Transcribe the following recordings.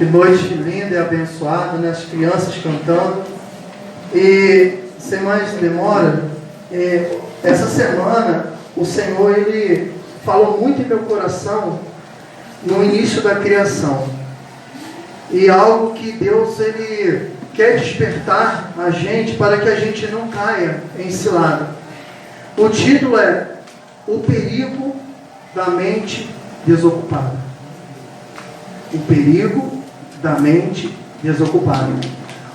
Que noite linda e abençoada, né? As crianças cantando. E sem mais demora, essa semana o Senhor, Ele falou muito em meu coração no início da criação. E algo que Deus, Ele quer despertar a gente para que a gente não caia em cilada. O título é O Perigo da Mente Desocupada. O perigo da mente desocupada.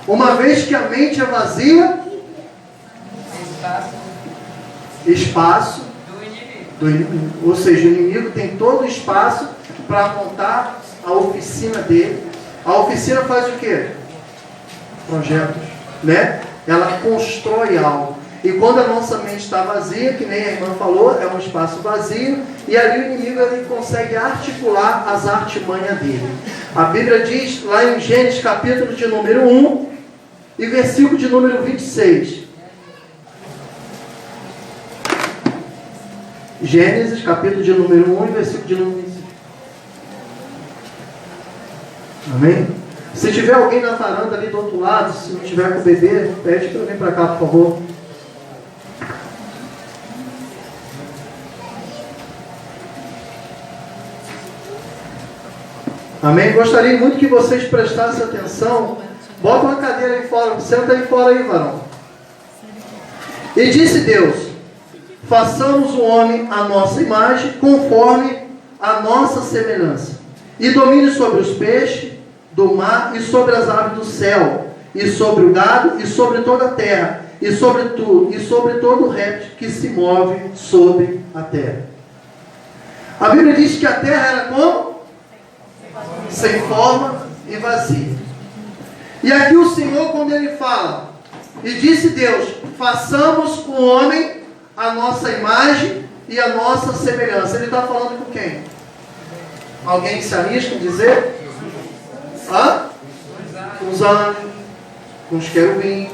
Uma vez que a mente é vazia, espaço do inimigo. Ou seja, o inimigo tem todo o espaço para montar a oficina dele. A oficina faz o quê? Projetos, né? Ela constrói algo. E quando a nossa mente está vazia, que nem a irmã falou, é um espaço vazio, e ali o inimigo, ele consegue articular as artimanhas dele. A Bíblia diz lá em Gênesis capítulo de número 1 e versículo de número 26. Gênesis capítulo de número 1 e versículo de número 26. Amém? Se tiver alguém na varanda ali do outro lado, se não tiver com o bebê, pede para vir para cá, por favor. Amém? Gostaria muito que vocês prestassem atenção. Bota uma cadeira aí fora. Senta aí fora aí, varão. E disse Deus: façamos o homem à nossa imagem, conforme a nossa semelhança, e domine sobre os peixes do mar, e sobre as aves do céu, e sobre o gado, e sobre toda a terra, e sobre tudo, e sobre todo o réptil que se move sobre a terra. A Bíblia diz que a terra era como? Sem forma e vazia. E aqui o Senhor, quando Ele fala, e disse Deus: façamos o homem a nossa imagem e a nossa semelhança. Ele está falando com quem? Alguém se arrisca em dizer? Hã? Com os anjos, com os querubins,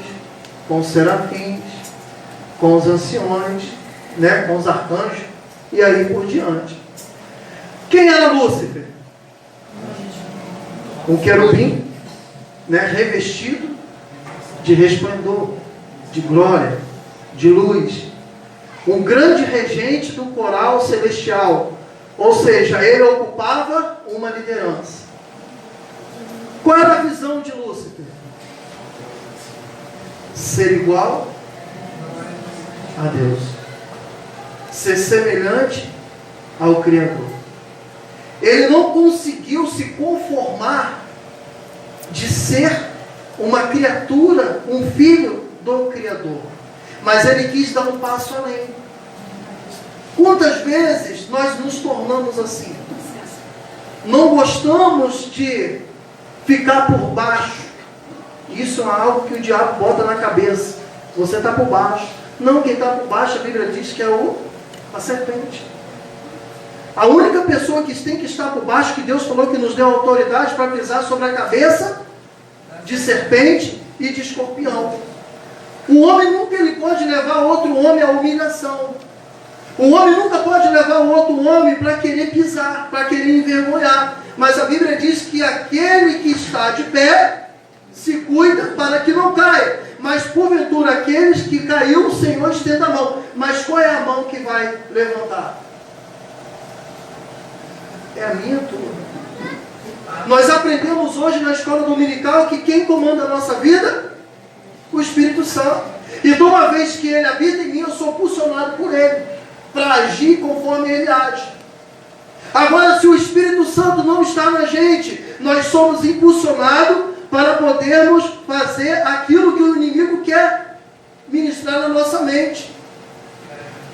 com os serafins, com os anciões, né? Com os arcanjos, e aí por diante. Quem era Lúcifer? Um querubim, né, revestido de resplendor, de glória, de luz. Um grande regente do coral celestial. Ou seja, ele ocupava uma liderança. Qual era a visão de Lúcifer? Ser igual a Deus. Ser semelhante ao Criador. Ele não conseguiu se conformar de ser uma criatura, um filho do Criador. Mas ele quis dar um passo além. Quantas vezes nós nos tornamos assim? Não gostamos de ficar por baixo. Isso é algo que o diabo bota na cabeça. Você está por baixo. Não, quem está por baixo, a Bíblia diz que é a serpente. A única pessoa que tem que estar por baixo, que Deus falou que nos deu autoridade para pisar sobre a cabeça de serpente e de escorpião. O homem nunca ele pode levar outro homem à humilhação. O homem nunca pode levar o outro homem para querer pisar, para querer envergonhar. Mas a Bíblia diz que aquele que está de pé se cuida para que não caia. Mas porventura aqueles que caiu, o Senhor estenda a mão. Mas qual é a mão que vai levantar? É a minha tua. Nós aprendemos hoje na escola dominical que quem comanda a nossa vida? O Espírito Santo. E de uma vez que Ele habita em mim, eu sou impulsionado por Ele, para agir conforme Ele age. Agora, se o Espírito Santo não está na gente, nós somos impulsionados para podermos fazer aquilo que o inimigo quer ministrar na nossa mente.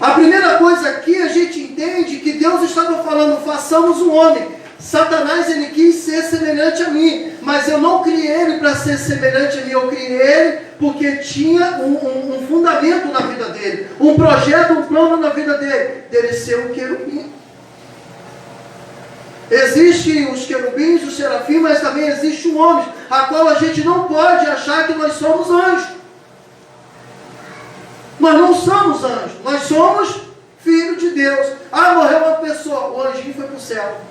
A primeira coisa aqui, a gente entende que Deus estava falando: façamos um homem. Satanás, ele quis ser semelhante a mim, mas eu não criei ele para ser semelhante a mim. Eu criei ele porque tinha um fundamento na vida dele, um projeto, um plano na vida dele ser um querubim. Existem os querubins, os serafins, mas também existe um homem, a qual a gente não pode achar que nós somos anjos. Nós não somos anjos, nós somos filhos de Deus. Ah, morreu uma pessoa, o anjinho foi para o céu.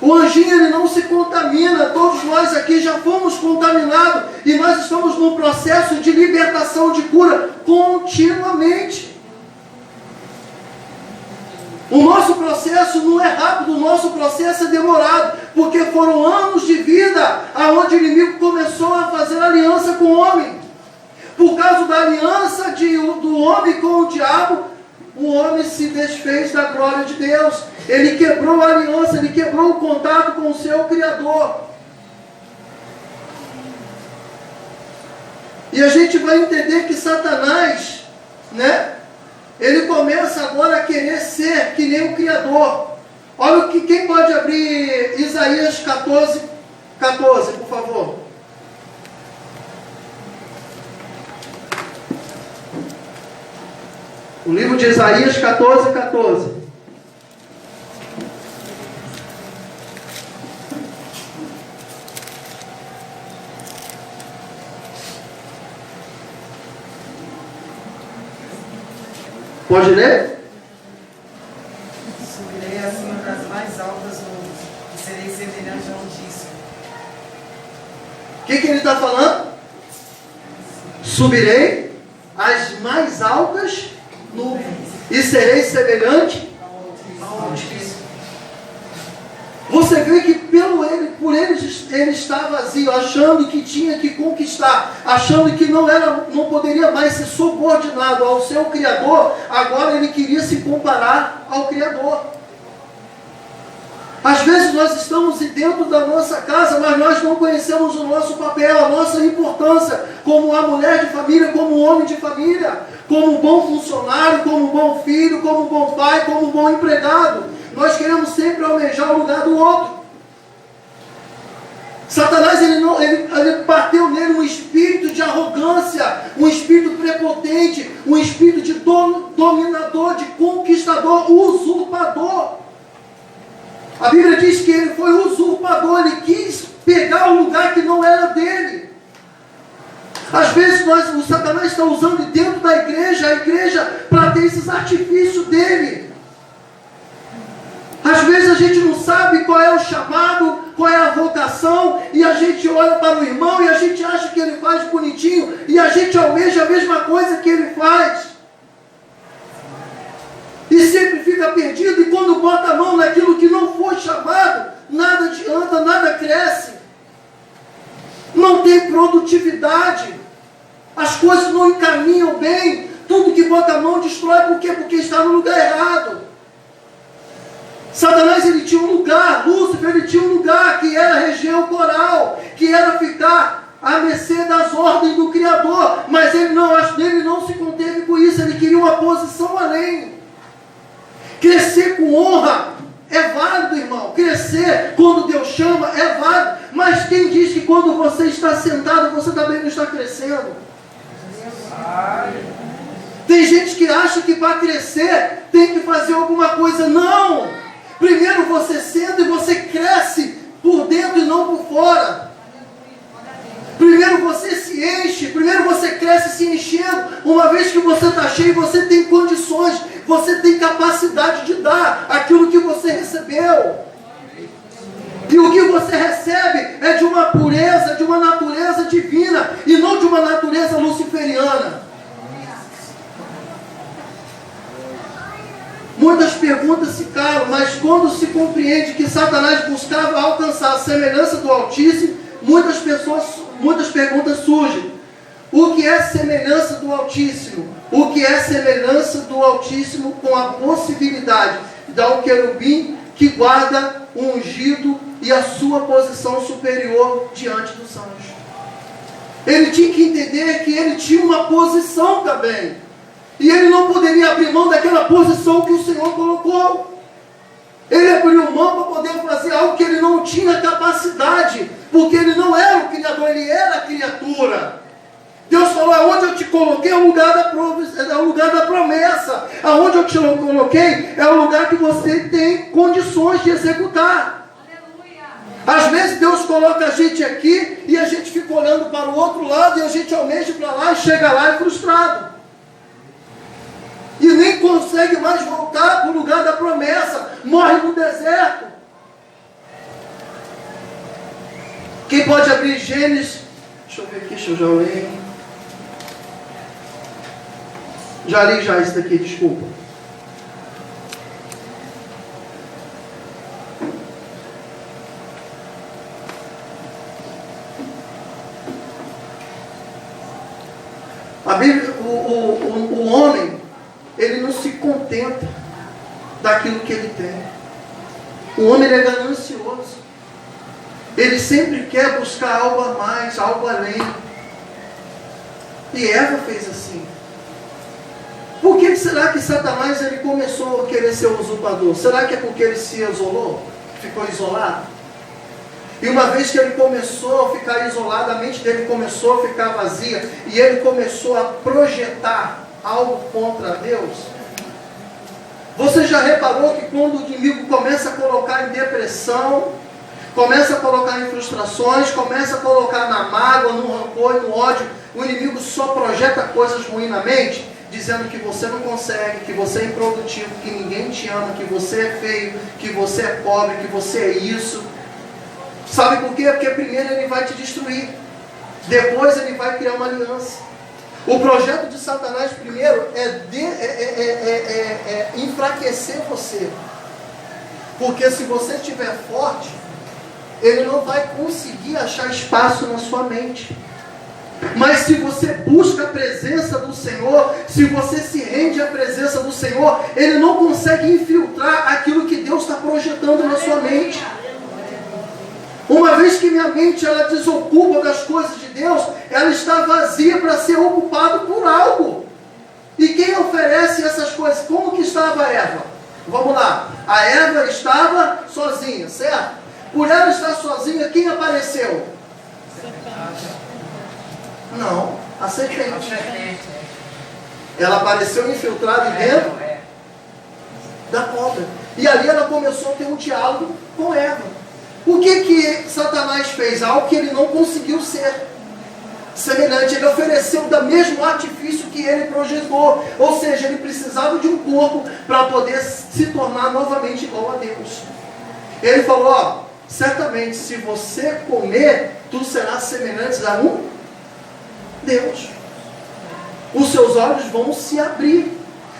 O anjinho ele não se contamina, todos nós aqui já fomos contaminados e nós estamos num processo de libertação, de cura continuamente. O nosso processo não é rápido, o nosso processo é demorado, porque foram anos de vida onde o inimigo começou a fazer aliança com o homem. Por causa da aliança do homem com o diabo, o homem se desfez da glória de Deus. Ele quebrou a aliança, ele quebrou o contato com o seu Criador. E a gente vai entender que Satanás, né? Ele começa agora a querer ser que nem o Criador. Olha o que, quem pode abrir Isaías 14, por favor. O livro de Isaías 14. Pode ler? Subirei acima das mais altas nuvens e serei semelhante ao Altíssimo. O que ele está falando? Subirei às mais altas nuvens e serei semelhante ao Altíssimo. Você vê que por ele estar vazio, achando que tinha que conquistar, achando que não poderia mais ser subordinado ao seu Criador, agora ele queria se comparar ao Criador. Às vezes nós estamos dentro da nossa casa, mas nós não conhecemos o nosso papel, a nossa importância como uma mulher de família, como um homem de família, como um bom funcionário, como um bom filho, como um bom pai, como um bom empregado. Nós queremos sempre almejar o lugar do outro. Satanás ele bateu nele um espírito de arrogância, um espírito prepotente, um espírito de dominador, de conquistador, usurpador. A Bíblia diz que ele foi usurpador, ele quis pegar o lugar que não era dele. Às vezes o Satanás está usando dentro da igreja, a igreja, para ter esses artifícios dele. Às vezes a gente não sabe qual é o chamado, qual é a vocação, e a gente olha para o irmão e a gente acha que ele faz bonitinho, e a gente almeja a mesma coisa que ele faz. E sempre fica perdido, e quando bota a mão naquilo que não foi chamado, nada adianta, nada cresce. Não tem produtividade. As coisas não encaminham bem. Tudo que bota a mão destrói. Por quê? Porque está no lugar errado. Satanás ele tinha um lugar, Lúcifer ele tinha um lugar que era a região coral, que era ficar à mercê das ordens do Criador, mas ele não se conteve com isso, ele queria uma posição além. Crescer com honra é válido, irmão, crescer quando Deus chama é válido, mas quem diz que quando você está sentado, você também não está crescendo? Tem gente que acha que para crescer tem que fazer alguma coisa, não! Primeiro você senta e você cresce por dentro e não por fora. Primeiro você se enche, primeiro você cresce se enchendo. Uma vez que você está cheio, você tem condições, você tem capacidade de dar aquilo que você recebeu. E o que você recebe é de uma pureza, de uma natureza divina, e não de uma natureza luciferiana. Muitas perguntas se calam, mas quando se compreende que Satanás buscava alcançar a semelhança do Altíssimo, muitas perguntas surgem. O que é semelhança do Altíssimo? O que é semelhança do Altíssimo com a possibilidade de dar um querubim que guarda o ungido e a sua posição superior diante dos anjos? Ele tinha que entender que ele tinha uma posição também. E ele não poderia abrir mão daquela posição que o Senhor colocou. Ele abriu mão para poder fazer algo que ele não tinha capacidade, porque ele não era o Criador, ele era a criatura. Deus falou, aonde eu te coloquei é o lugar da promessa. Aonde eu te coloquei é o lugar que você tem condições de executar. Aleluia. Às vezes Deus coloca a gente aqui e a gente fica olhando para o outro lado e a gente almeja para lá e chega lá frustrado. E nem consegue mais voltar para o lugar da promessa. Morre no deserto. Quem pode abrir Gênesis? Deixa eu ver aqui, deixa eu já ler. Já li já isso daqui, desculpa. A Bíblia, o homem, ele não se contenta daquilo que ele tem. O homem ele é ganancioso. Ele sempre quer buscar algo a mais, algo além. E Eva fez assim. Por que será que Satanás ele começou a querer ser usurpador? Será que é porque ele se isolou? Ficou isolado? E uma vez que ele começou a ficar isolado, a mente dele começou a ficar vazia, e ele começou a projetar algo contra Deus. Você já reparou que quando o inimigo começa a colocar em depressão, começa a colocar em frustrações, começa a colocar na mágoa, no rancor e no ódio, o inimigo só projeta coisas ruins na mente, dizendo que você não consegue, que você é improdutivo, que ninguém te ama, que você é feio, que você é pobre, que você é isso. Sabe por quê? Porque primeiro ele vai te destruir. Depois ele vai criar uma aliança. O projeto de Satanás primeiro é enfraquecer você. Porque se você estiver forte, ele não vai conseguir achar espaço na sua mente. Mas se você busca a presença do Senhor, se você se rende à presença do Senhor, ele não consegue infiltrar aquilo que Deus está projetando na sua mente. Uma vez que minha mente ela desocupa das coisas de Deus, ela está vazia para ser ocupada por algo. E quem oferece essas coisas? Como que estava a Eva? Vamos lá. A Eva estava sozinha, certo? Por ela estar sozinha, quem apareceu? Não, a serpente. Ela apareceu infiltrada dentro da cobra. E ali ela começou a ter um diálogo com Eva. O que Satanás fez? Algo que ele não conseguiu ser semelhante. Ele ofereceu do mesmo artifício que ele projetou. Ou seja, ele precisava de um corpo para poder se tornar novamente igual a Deus. Ele falou, ó, certamente se você comer, tu serás semelhante a um Deus. Os seus olhos vão se abrir.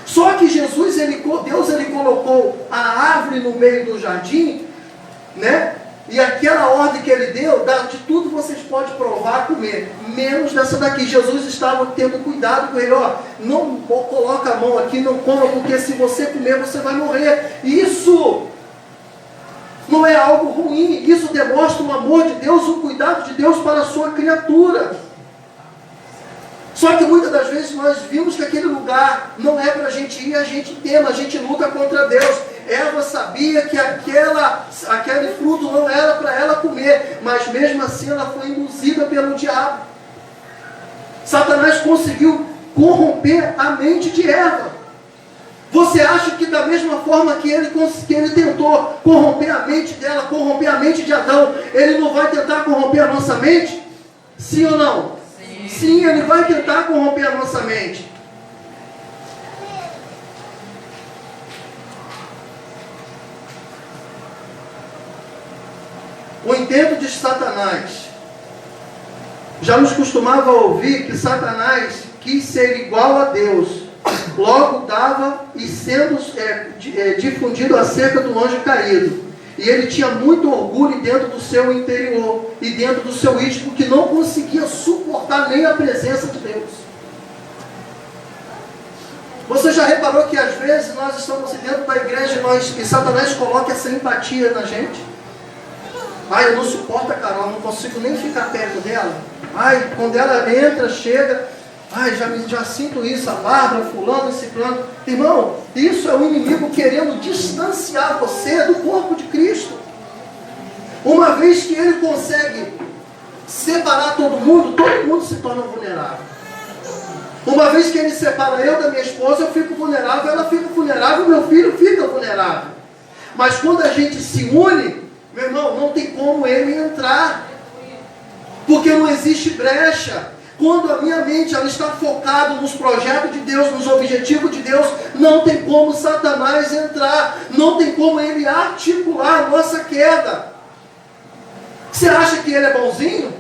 Só que Deus ele colocou a árvore no meio do jardim, né? E aquela ordem que ele deu, de tudo vocês podem provar, comer, menos dessa daqui. Jesus estava tendo cuidado com ele, ó, não coloca a mão aqui, não coma, porque se você comer, você vai morrer. Isso não é algo ruim, isso demonstra o amor de Deus, o cuidado de Deus para a sua criatura. Só que muitas das vezes nós vimos que aquele lugar não é para a gente ir, a gente tema, a gente luta contra Deus. Eva sabia que aquele fruto não era para ela comer, mas mesmo assim ela foi induzida pelo diabo. Satanás conseguiu corromper a mente de Eva. Você acha que da mesma forma que ele tentou corromper a mente dela, corromper a mente de Adão, ele não vai tentar corromper a nossa mente? Sim ou não? Sim, ele vai tentar corromper a nossa mente. O intento de Satanás, já nos costumava ouvir que Satanás quis ser igual a Deus, logo dava e sendo difundido acerca do anjo caído. E ele tinha muito orgulho dentro do seu interior e dentro do seu íntimo, que não conseguia suportar nem a presença de Deus. Você já reparou que às vezes nós estamos dentro da igreja e Satanás coloca essa empatia na gente? Ai, eu não suporto a Carol, não consigo nem ficar perto dela. Ai, quando ela entra, chega, ai, já sinto isso, a Bárbara, fulano, esse plano. Irmão, isso é o inimigo querendo distanciar você do corpo de Cristo. Uma vez que ele consegue separar todo mundo se torna vulnerável. Uma vez que ele separa eu da minha esposa, eu fico vulnerável, ela fica vulnerável, meu filho fica vulnerável. Mas quando a gente se une, meu irmão, não tem como ele entrar. Porque não existe brecha. Quando a minha mente ela está focada nos projetos de Deus, nos objetivos de Deus, não tem como Satanás entrar. Não tem como ele articular a nossa queda. Você acha que ele é bonzinho?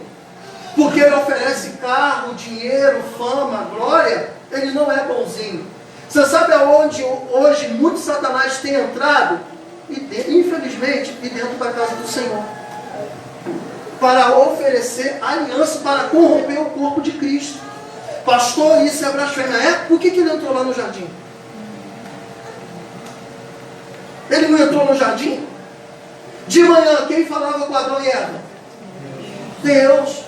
Porque ele oferece carro, dinheiro, fama, glória? Ele não é bonzinho. Você sabe aonde hoje muito Satanás tem entrado? Infelizmente, e dentro da casa do Senhor. Para oferecer aliança, para corromper o corpo de Cristo. Pastor, isso é blasfêmia. É? Por que ele entrou lá no jardim? Ele não entrou no jardim? De manhã, quem falava com Adão e Eva? Deus.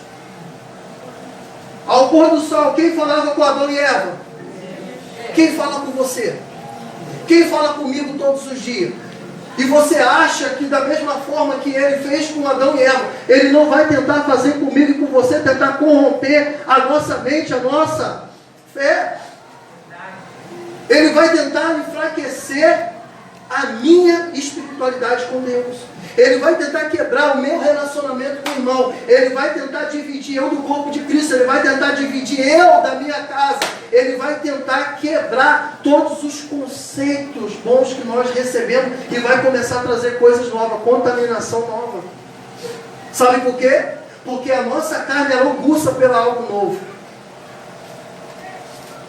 Ao pôr do sol, quem falava com Adão e Eva? Quem fala com você? Quem fala comigo todos os dias? E você acha que da mesma forma que ele fez com Adão e Eva, ele não vai tentar fazer comigo e com você, tentar corromper a nossa mente, a nossa fé? Ele vai tentar enfraquecer a minha espiritualidade com Deus. Ele vai tentar quebrar o meu relacionamento com o irmão. Ele vai tentar dividir eu do corpo de Cristo. Ele vai tentar dividir eu da minha casa. Ele vai tentar quebrar todos os conceitos bons que nós recebemos e vai começar a trazer coisas novas, contaminação nova. Sabe por quê? Porque a nossa carne é aguça pelo algo novo.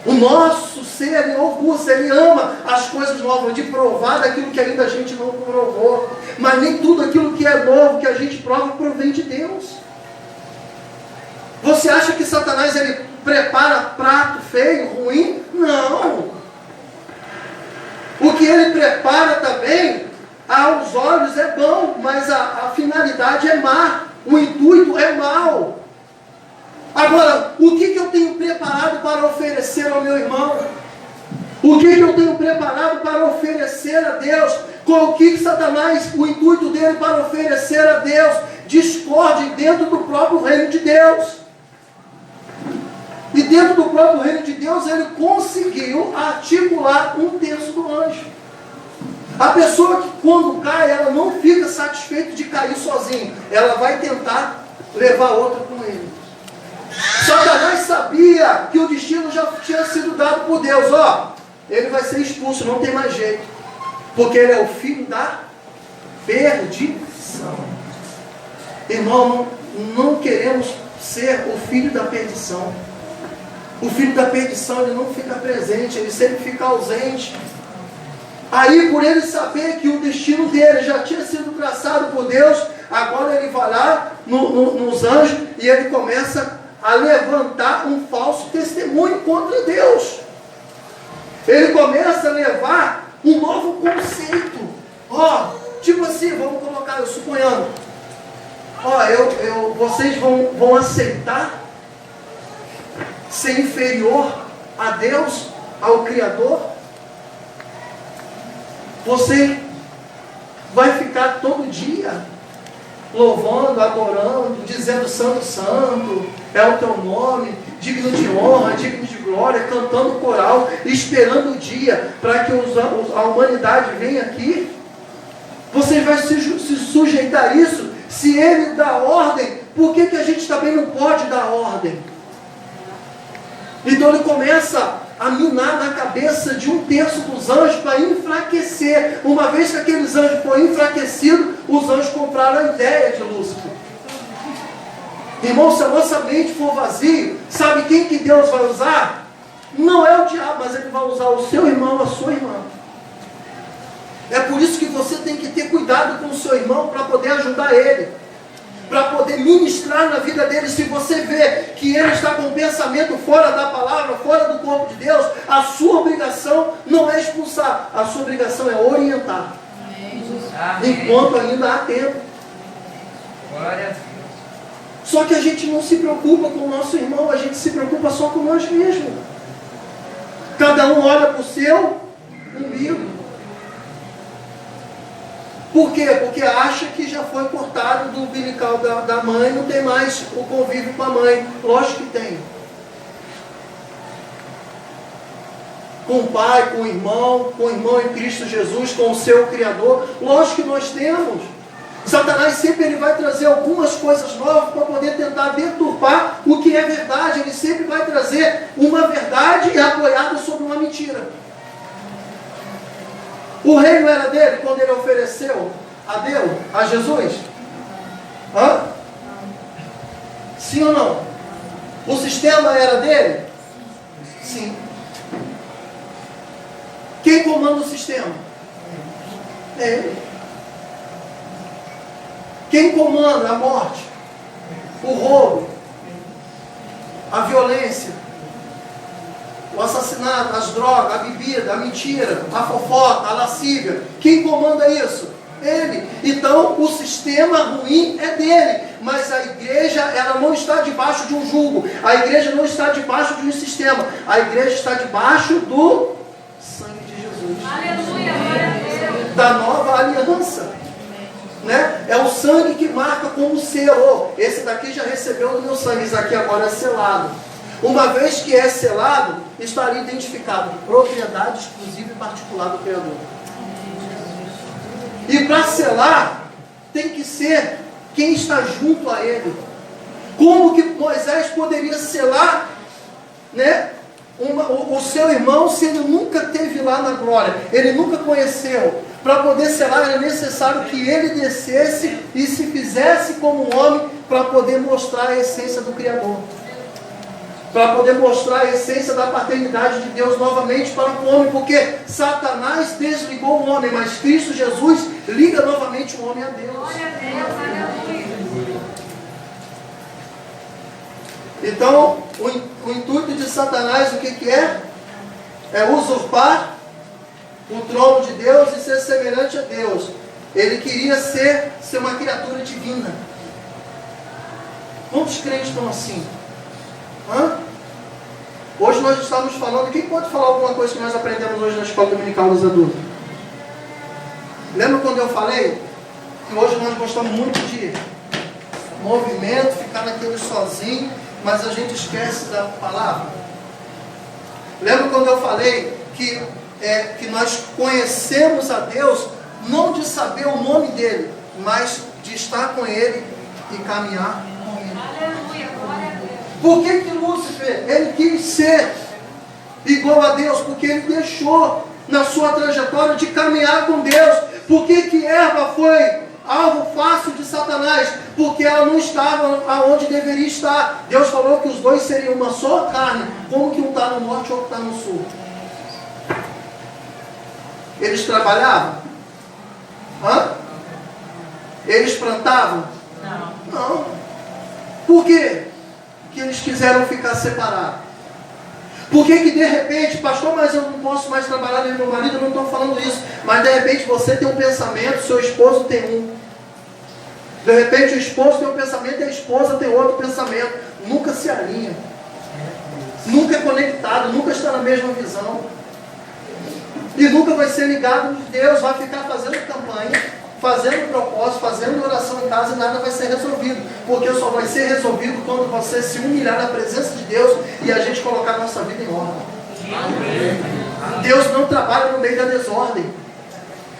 O nosso ser, ele augusta, ele ama as coisas novas, de provar daquilo que ainda a gente não provou. Mas nem tudo aquilo que é novo, que a gente prova, provém de Deus. Você acha que Satanás, ele prepara prato feio, ruim? Não. O que ele prepara também, aos olhos é bom, mas a finalidade é má. O intuito é mau. Agora, o que eu tenho preparado para oferecer ao meu irmão? O que eu tenho preparado para oferecer a Deus? Com o que Satanás, o intuito dele para oferecer a Deus? Discórdia dentro do próprio reino de Deus. E dentro do próprio reino de Deus, ele conseguiu articular um terço do anjo. A pessoa que quando cai, ela não fica satisfeita de cair sozinha. Ela vai tentar levar outra com ele. Satanás sabia que o destino já tinha sido dado por Deus. Ele vai ser expulso, não tem mais jeito. Porque ele é o filho da perdição. Irmão, não queremos ser o filho da perdição. O filho da perdição, ele não fica presente, ele sempre fica ausente. Aí, por ele saber que o destino dele já tinha sido traçado por Deus, agora ele vai lá nos anjos e ele começa a levantar um falso testemunho contra Deus. Ele começa a levar um novo conceito. Tipo assim, vamos colocar, eu suponhando. Vocês vão aceitar ser inferior a Deus, ao Criador? Você vai ficar todo dia louvando, adorando, dizendo santo, santo, é o teu nome, digno de honra, digno de glória, cantando coral, esperando o dia para que a humanidade venha aqui? Você vai se sujeitar a isso? Se ele dá ordem, por que a gente também não pode dar ordem? Então ele começa a minar na cabeça de um terço dos anjos para enfraquecer. Uma vez que aqueles anjos foram enfraquecidos, os anjos compraram a ideia de Lúcifer. Irmão, se a nossa mente for vazia, sabe quem que Deus vai usar? Não é o diabo, mas ele vai usar o seu irmão, a sua irmã. É por isso que você tem que ter cuidado com o seu irmão para poder ajudar ele, para poder ministrar na vida dele. Se você vê que ele está com um pensamento fora da palavra, fora do corpo de Deus, a sua obrigação não é expulsar, a sua obrigação é orientar. Amém. Enquanto ainda há tempo. Glória a Deus. Só que a gente não se preocupa com o nosso irmão, a gente se preocupa só com nós mesmos. Cada um olha para o seu umbigo. Por quê? Porque acha que já foi cortado do umbilical da mãe, não tem mais o convívio com a mãe. Lógico que tem. Com o pai, com o irmão em Cristo Jesus, com o seu Criador. Lógico que nós temos. Satanás sempre ele vai trazer algumas coisas novas para poder tentar deturpar o que é verdade. Ele sempre vai trazer uma verdade apoiada sobre uma mentira. O reino era dele quando ele ofereceu a Deus, a Jesus? Sim ou não? O sistema era dele? Sim. Quem comanda o sistema? É ele. Quem comanda a morte? O roubo? A violência? O assassinato, as drogas, a bebida, a mentira, a fofoca, a lascívia. Quem comanda isso? Ele. Então o sistema ruim é dele. Mas a igreja, ela não está debaixo de um jugo. A igreja não está debaixo de um sistema. A igreja está debaixo do sangue de Jesus. Aleluia, glória a Deus. Da nova aliança. Né? É o sangue que marca como selo. Esse daqui já recebeu do meu sangue. Esse daqui agora é selado. Uma vez que é selado, estaria identificado propriedade exclusiva e particular do Criador. E para selar, tem que ser quem está junto a ele. Como que Moisés poderia selar, né, o seu irmão se ele nunca esteve lá na glória? Ele nunca conheceu. Para poder selar era necessário que ele descesse e se fizesse como um homem para poder mostrar a essência do Criador. Para poder mostrar a essência da paternidade de Deus novamente para o homem, porque Satanás desligou o homem, mas Cristo Jesus liga novamente o homem a Deus. Glória a Deus, aleluia. Então, o intuito de Satanás, o que é? É usurpar o trono de Deus e ser semelhante a Deus. Ele queria ser uma criatura divina. Quantos crentes estão assim? Hoje nós estamos falando. Quem pode falar alguma coisa que nós aprendemos hoje na escola dominical dos adultos? Lembra quando eu falei que hoje nós gostamos muito de movimento, ficar naquele sozinho, mas a gente esquece da palavra? Lembra quando eu falei que nós conhecemos a Deus não de saber o nome dele, mas de estar com ele e caminhar com ele? Aleluia, glória a Deus. Por que Lúcifer, ele quis ser igual a Deus? Porque ele deixou na sua trajetória de caminhar com Deus. Por que Eva foi alvo fácil de Satanás? Porque ela não estava aonde deveria estar. Deus falou que os dois seriam uma só carne. Como que um está no norte e o outro está no sul? Eles trabalhavam? Eles plantavam? Não. Por quê? Que eles quiseram ficar separados. Por que de repente, pastor, mas eu não posso mais trabalhar com meu marido? Eu não estou falando isso. Mas de repente você tem um pensamento, seu esposo tem um. De repente o esposo tem um pensamento e a esposa tem outro pensamento. Nunca se alinha. Nunca é conectado, nunca está na mesma visão. E nunca vai ser ligado de Deus, vai ficar fazendo campanha, fazendo propósito, fazendo oração em casa e nada vai ser resolvido. Porque só vai ser resolvido quando você se humilhar na presença de Deus e a gente colocar a nossa vida em ordem. Deus não trabalha no meio da desordem.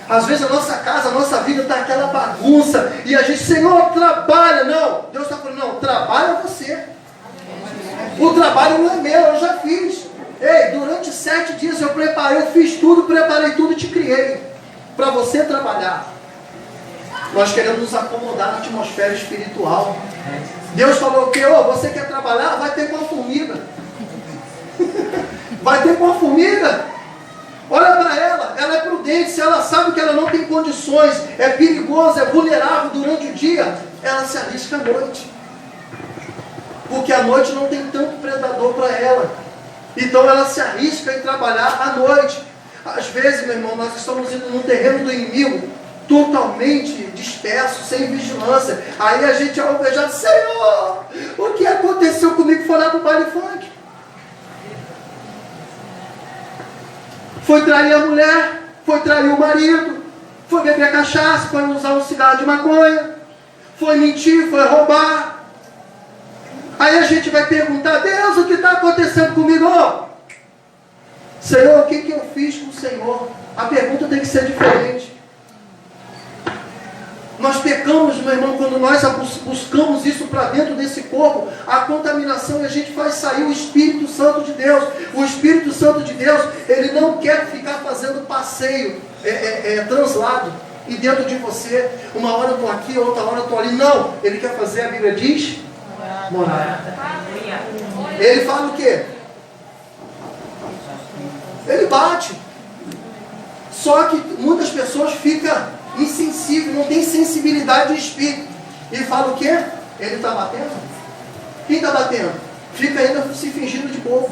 Às vezes a nossa casa, a nossa vida está aquela bagunça e a gente, Senhor, trabalha. Não, Deus está falando, não, trabalha você. O trabalho não é meu, eu já fiz. Ei, durante 7 dias eu fiz tudo, preparei tudo e te criei para você trabalhar. Nós queremos nos acomodar na atmosfera espiritual. Deus falou que você quer trabalhar? Vai ter com a formiga. Vai ter com a formiga. Olha para ela é prudente. Se ela sabe que ela não tem condições, é perigosa, é vulnerável durante o dia, ela se arrisca à noite. Porque à noite não tem tanto predador para ela. Então ela se arrisca em trabalhar à noite. Às vezes, meu irmão, nós estamos indo num terreno do inimigo totalmente disperso, sem vigilância. Aí a gente alvejado, Senhor, o que aconteceu comigo foi lá no baile funk. Foi trair a mulher, foi trair o marido, foi beber cachaça, foi usar um cigarro de maconha, foi mentir, foi roubar. Aí a gente vai perguntar, Deus, o que está acontecendo comigo? Senhor, o que eu fiz com o Senhor? A pergunta tem que ser diferente. Nós pecamos, meu irmão, quando nós buscamos isso para dentro desse corpo, a contaminação, e a gente faz sair o Espírito Santo de Deus. O Espírito Santo de Deus, ele não quer ficar fazendo passeio, translado, e dentro de você, uma hora eu estou aqui, outra hora eu estou ali. Não, ele quer fazer, a Bíblia diz, morada. Ele fala o quê? Ele bate. Só que muitas pessoas ficam insensíveis, não tem sensibilidade de espírito. E fala o quê? Ele está batendo? Quem está batendo? Fica ainda se fingindo de bobo.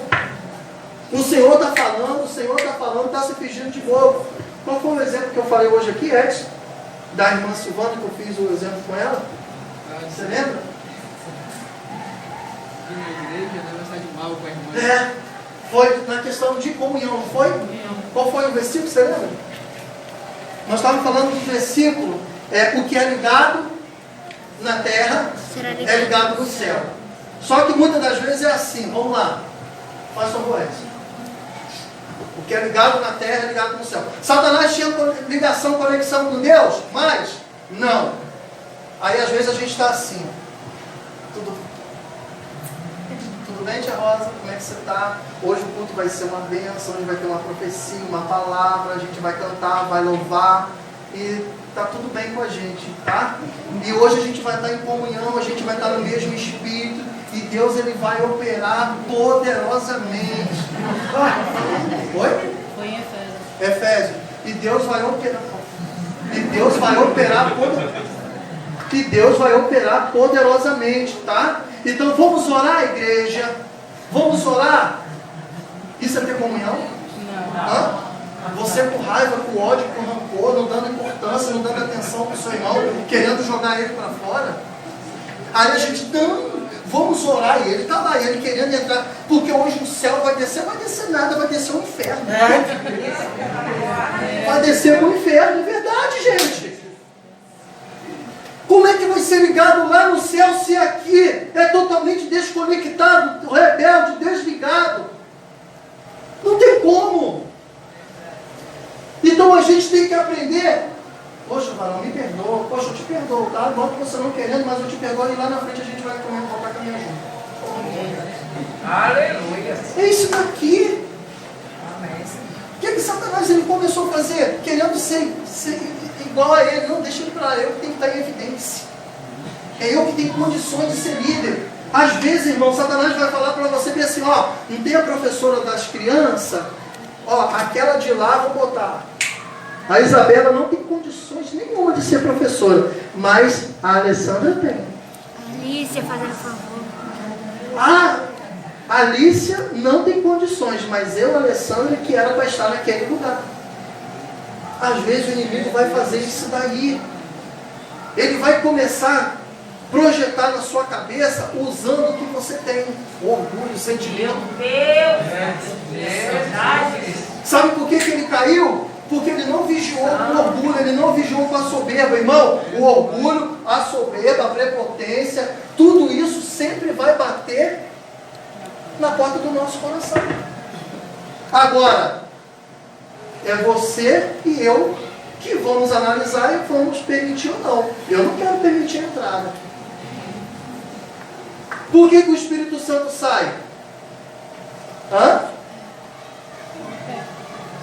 O Senhor está falando, está se fingindo de bobo. Qual foi o exemplo que eu falei hoje aqui, Edson? Da irmã Silvana, que eu fiz o exemplo com ela? Você lembra? Foi na questão de comunhão, não foi? Qual foi o versículo, você lembra? Nós estávamos falando do versículo, o que é ligado na terra é ligado no céu. Só que muitas das vezes é assim, vamos lá, faz favor, Edson. O que é ligado na terra é ligado no céu. Satanás tinha ligação, conexão com Deus? Mas, não. Aí às vezes a gente está assim. Tudo bem, tia Rosa? Como é que você está? Hoje o culto vai ser uma bênção, a gente vai ter uma profecia, uma palavra, a gente vai cantar, vai louvar. E está tudo bem com a gente, tá? E hoje a gente vai estar em comunhão, a gente vai estar no mesmo espírito. E Deus, Ele vai operar poderosamente. Oi? Foi em Efésios. Efésios. E Deus vai operar. E Deus vai operar E Deus vai operar poderosamente, tá? Então vamos orar, igreja. Vamos orar. Isso é ter comunhão? Não. Você com raiva, com ódio, com rancor, não dando importância, não dando atenção para o seu irmão, querendo jogar ele para fora. Aí a gente, não, vamos orar, e ele está lá, e ele querendo entrar, porque hoje o céu vai descer nada, vai descer um inferno. Vai descer um inferno, é verdade, gente. Como é que vai ser ligado lá no céu se aqui é totalmente desconectado, rebelde, desligado? Não tem como. Então a gente tem que aprender. Poxa, varão, me perdoa. Poxa, eu te perdoo, tá? Não que você não querendo, mas eu te perdoo e lá na frente a gente vai voltar a caminhar junto. Aleluia. É isso daqui. O que Satanás ele começou a fazer? Querendo ser igual a ele. Não, deixa ele para eu que tenho que estar em evidência. É eu que tenho condições de ser líder. Às vezes, irmão, Satanás vai falar para você bem assim, ó, não tem a professora das crianças, ó, aquela de lá vou botar. A Isabela não tem condições nenhuma de ser professora, mas a Alessandra tem. Alicia, fazendo favor. A Alicia não tem condições, mas eu, Alessandra, que era para estar naquele lugar. Às vezes o inimigo vai fazer isso daí. Ele vai começar a projetar na sua cabeça usando o que você tem. Orgulho, sentimento. Sabe por que ele caiu? Porque ele não vigiou com orgulho, ele não vigiou com a soberba. Irmão, o orgulho, a soberba, a prepotência, tudo isso sempre vai bater na porta do nosso coração. Agora, é você e eu que vamos analisar e vamos permitir ou não. Eu não quero permitir a entrada. Por que o Espírito Santo sai?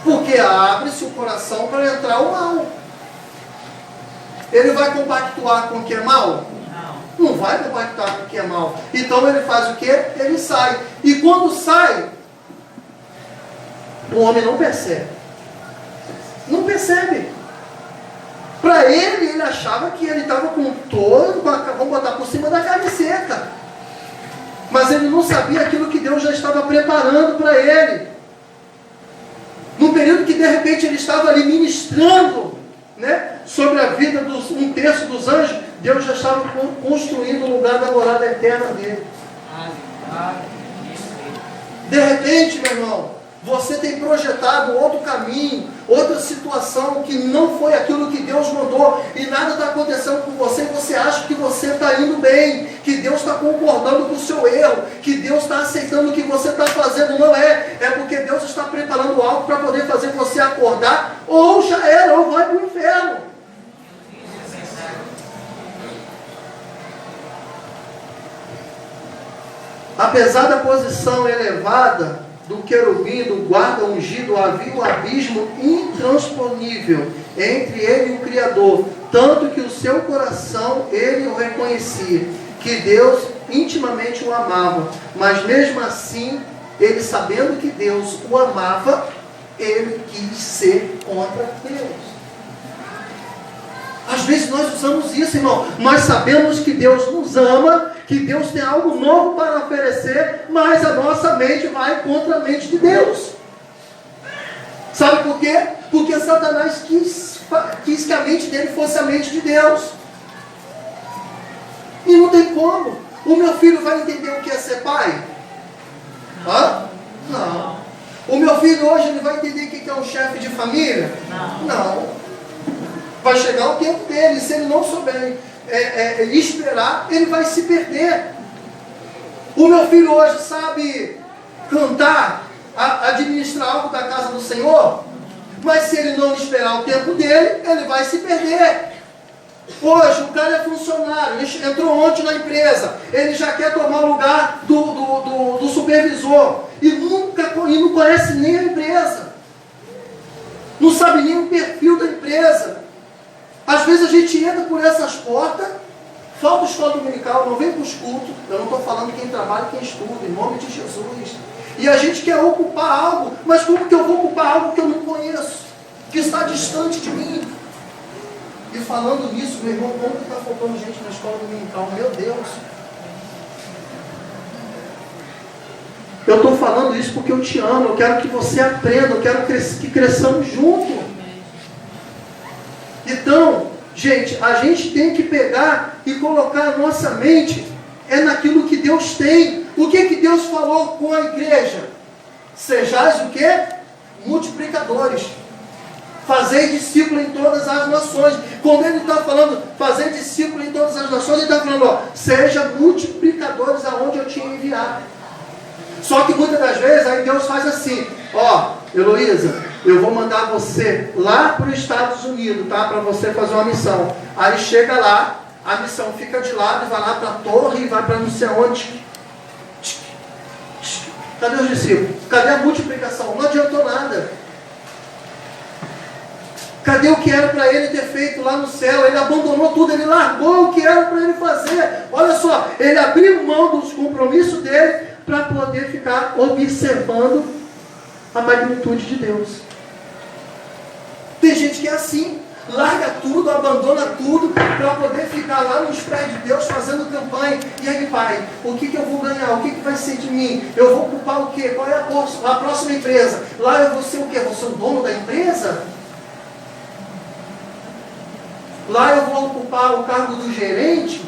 Porque abre-se o coração para entrar o mal. Ele vai compactuar com o que é mal? Não vai compactuar com o que é mal. Então ele faz o que? Ele sai. E quando sai, o homem não percebe. Não percebe. Para ele achava que ele estava com todo, vamos botar por cima da carne seca. Mas ele não sabia aquilo que Deus já estava preparando para ele. Num período que de repente ele estava ali ministrando, né, sobre a vida dos 1/3 dos anjos, Deus já estava construindo o lugar da morada eterna dele. De repente, meu irmão, você tem projetado outro caminho, outra situação que não foi aquilo que Deus mandou, e nada está acontecendo com você, e você acha que você está indo bem, que Deus está concordando com o seu erro, que Deus está aceitando o que você está fazendo. Não é. É porque Deus está preparando algo para poder fazer você acordar, ou já era, ou vai para o inferno. Apesar da posição elevada do querubim, do guarda ungido, havia um abismo intransponível entre ele e o Criador, tanto que o seu coração ele o reconhecia, que Deus intimamente o amava, mas mesmo assim, ele sabendo que Deus o amava, ele quis ser contra Deus. Às vezes nós usamos isso, irmão. Nós sabemos que Deus nos ama, que Deus tem algo novo para oferecer, mas a nossa mente vai contra a mente de Deus. Sabe por quê? Porque Satanás quis que a mente dele fosse a mente de Deus. E não tem como. O meu filho vai entender o que é ser pai? Hã? Não. O meu filho hoje ele vai entender o que é um chefe de família? Não. Vai chegar o tempo dele, se ele não souber esperar, ele vai se perder. O meu filho hoje sabe cantar, administrar algo da casa do Senhor, mas se ele não esperar o tempo dele, ele vai se perder. Hoje o cara é funcionário, ele entrou ontem na empresa, ele já quer tomar o lugar do supervisor, e não conhece nem a empresa, não sabe nem o perfil da empresa. Às vezes a gente entra por essas portas, falta escola dominical, não vem para os cultos. Eu não estou falando quem trabalha e quem estuda, em nome de Jesus. E a gente quer ocupar algo, mas como que eu vou ocupar algo que eu não conheço, que está distante de mim? E falando nisso, meu irmão, como que está faltando gente na escola dominical? Meu Deus! Eu estou falando isso porque eu te amo, eu quero que você aprenda, eu quero que cresçamos juntos. Então, gente, a gente tem que pegar e colocar a nossa mente naquilo que Deus tem. O que Deus falou com a igreja? Sejais o quê? Multiplicadores. Fazei discípulo em todas as nações. Quando ele está falando fazer discípulo em todas as nações, ele está falando, seja multiplicadores aonde eu te enviar. Só que muitas das vezes aí Deus faz assim, Heloísa, eu vou mandar você lá para os Estados Unidos, tá? Para você fazer uma missão. Aí chega lá, a missão fica de lado, vai lá para a torre e vai para não sei onde. Cadê os discípulos? Cadê a multiplicação? Não adiantou nada. Cadê o que era para ele ter feito lá no céu? Ele abandonou tudo, ele largou o que era para ele fazer. Olha só, ele abriu mão dos compromissos dele para poder ficar observando a magnitude de Deus. Tem gente que é assim, larga tudo, abandona tudo para poder ficar lá nos pés de Deus fazendo campanha. E aí, pai, o que eu vou ganhar? O que vai ser de mim? Eu vou ocupar o quê? Qual é a próxima empresa? Lá eu vou ser o quê? Vou ser o dono da empresa? Lá eu vou ocupar o cargo do gerente?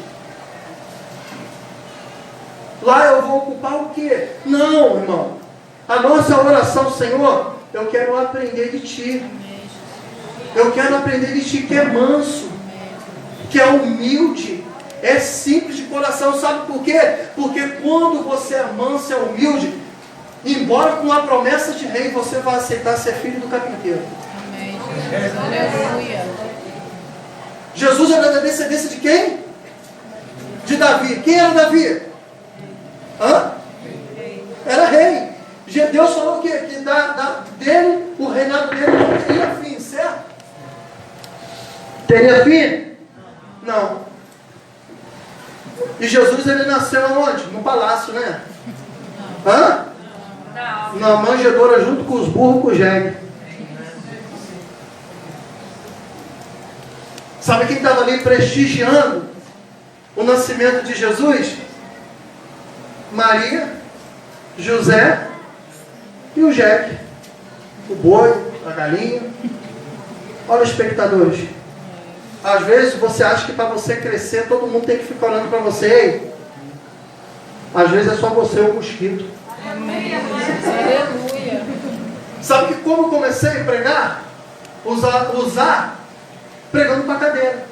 Lá eu vou ocupar o quê? Não, irmão. A nossa oração, Senhor, eu quero aprender de Ti. Eu quero aprender de Ti que é manso, que é humilde, é simples de coração. Sabe por quê? Porque quando você é manso, é humilde, embora com a promessa de rei, você vai aceitar ser filho do carpinteiro. Amém. Aleluia. Jesus era da descendência de quem? De Davi. Quem era Davi? Era rei. Deus falou o quê? Que dele, o reinado dele não teria fim, certo? Teria fim? Não. E Jesus, ele nasceu aonde? No palácio, né? Na manjedoura junto com os burros, com o jegue. Sabe quem estava ali prestigiando o nascimento de Jesus? Maria, José e o jegue. O boi, a galinha. Olha os espectadores. Às vezes você acha que para você crescer todo mundo tem que ficar olhando para você. Ei, às vezes é só você o mosquito. Amém. Aleluia. Sabe que como eu comecei a pregar? Usar pregando para a cadeira.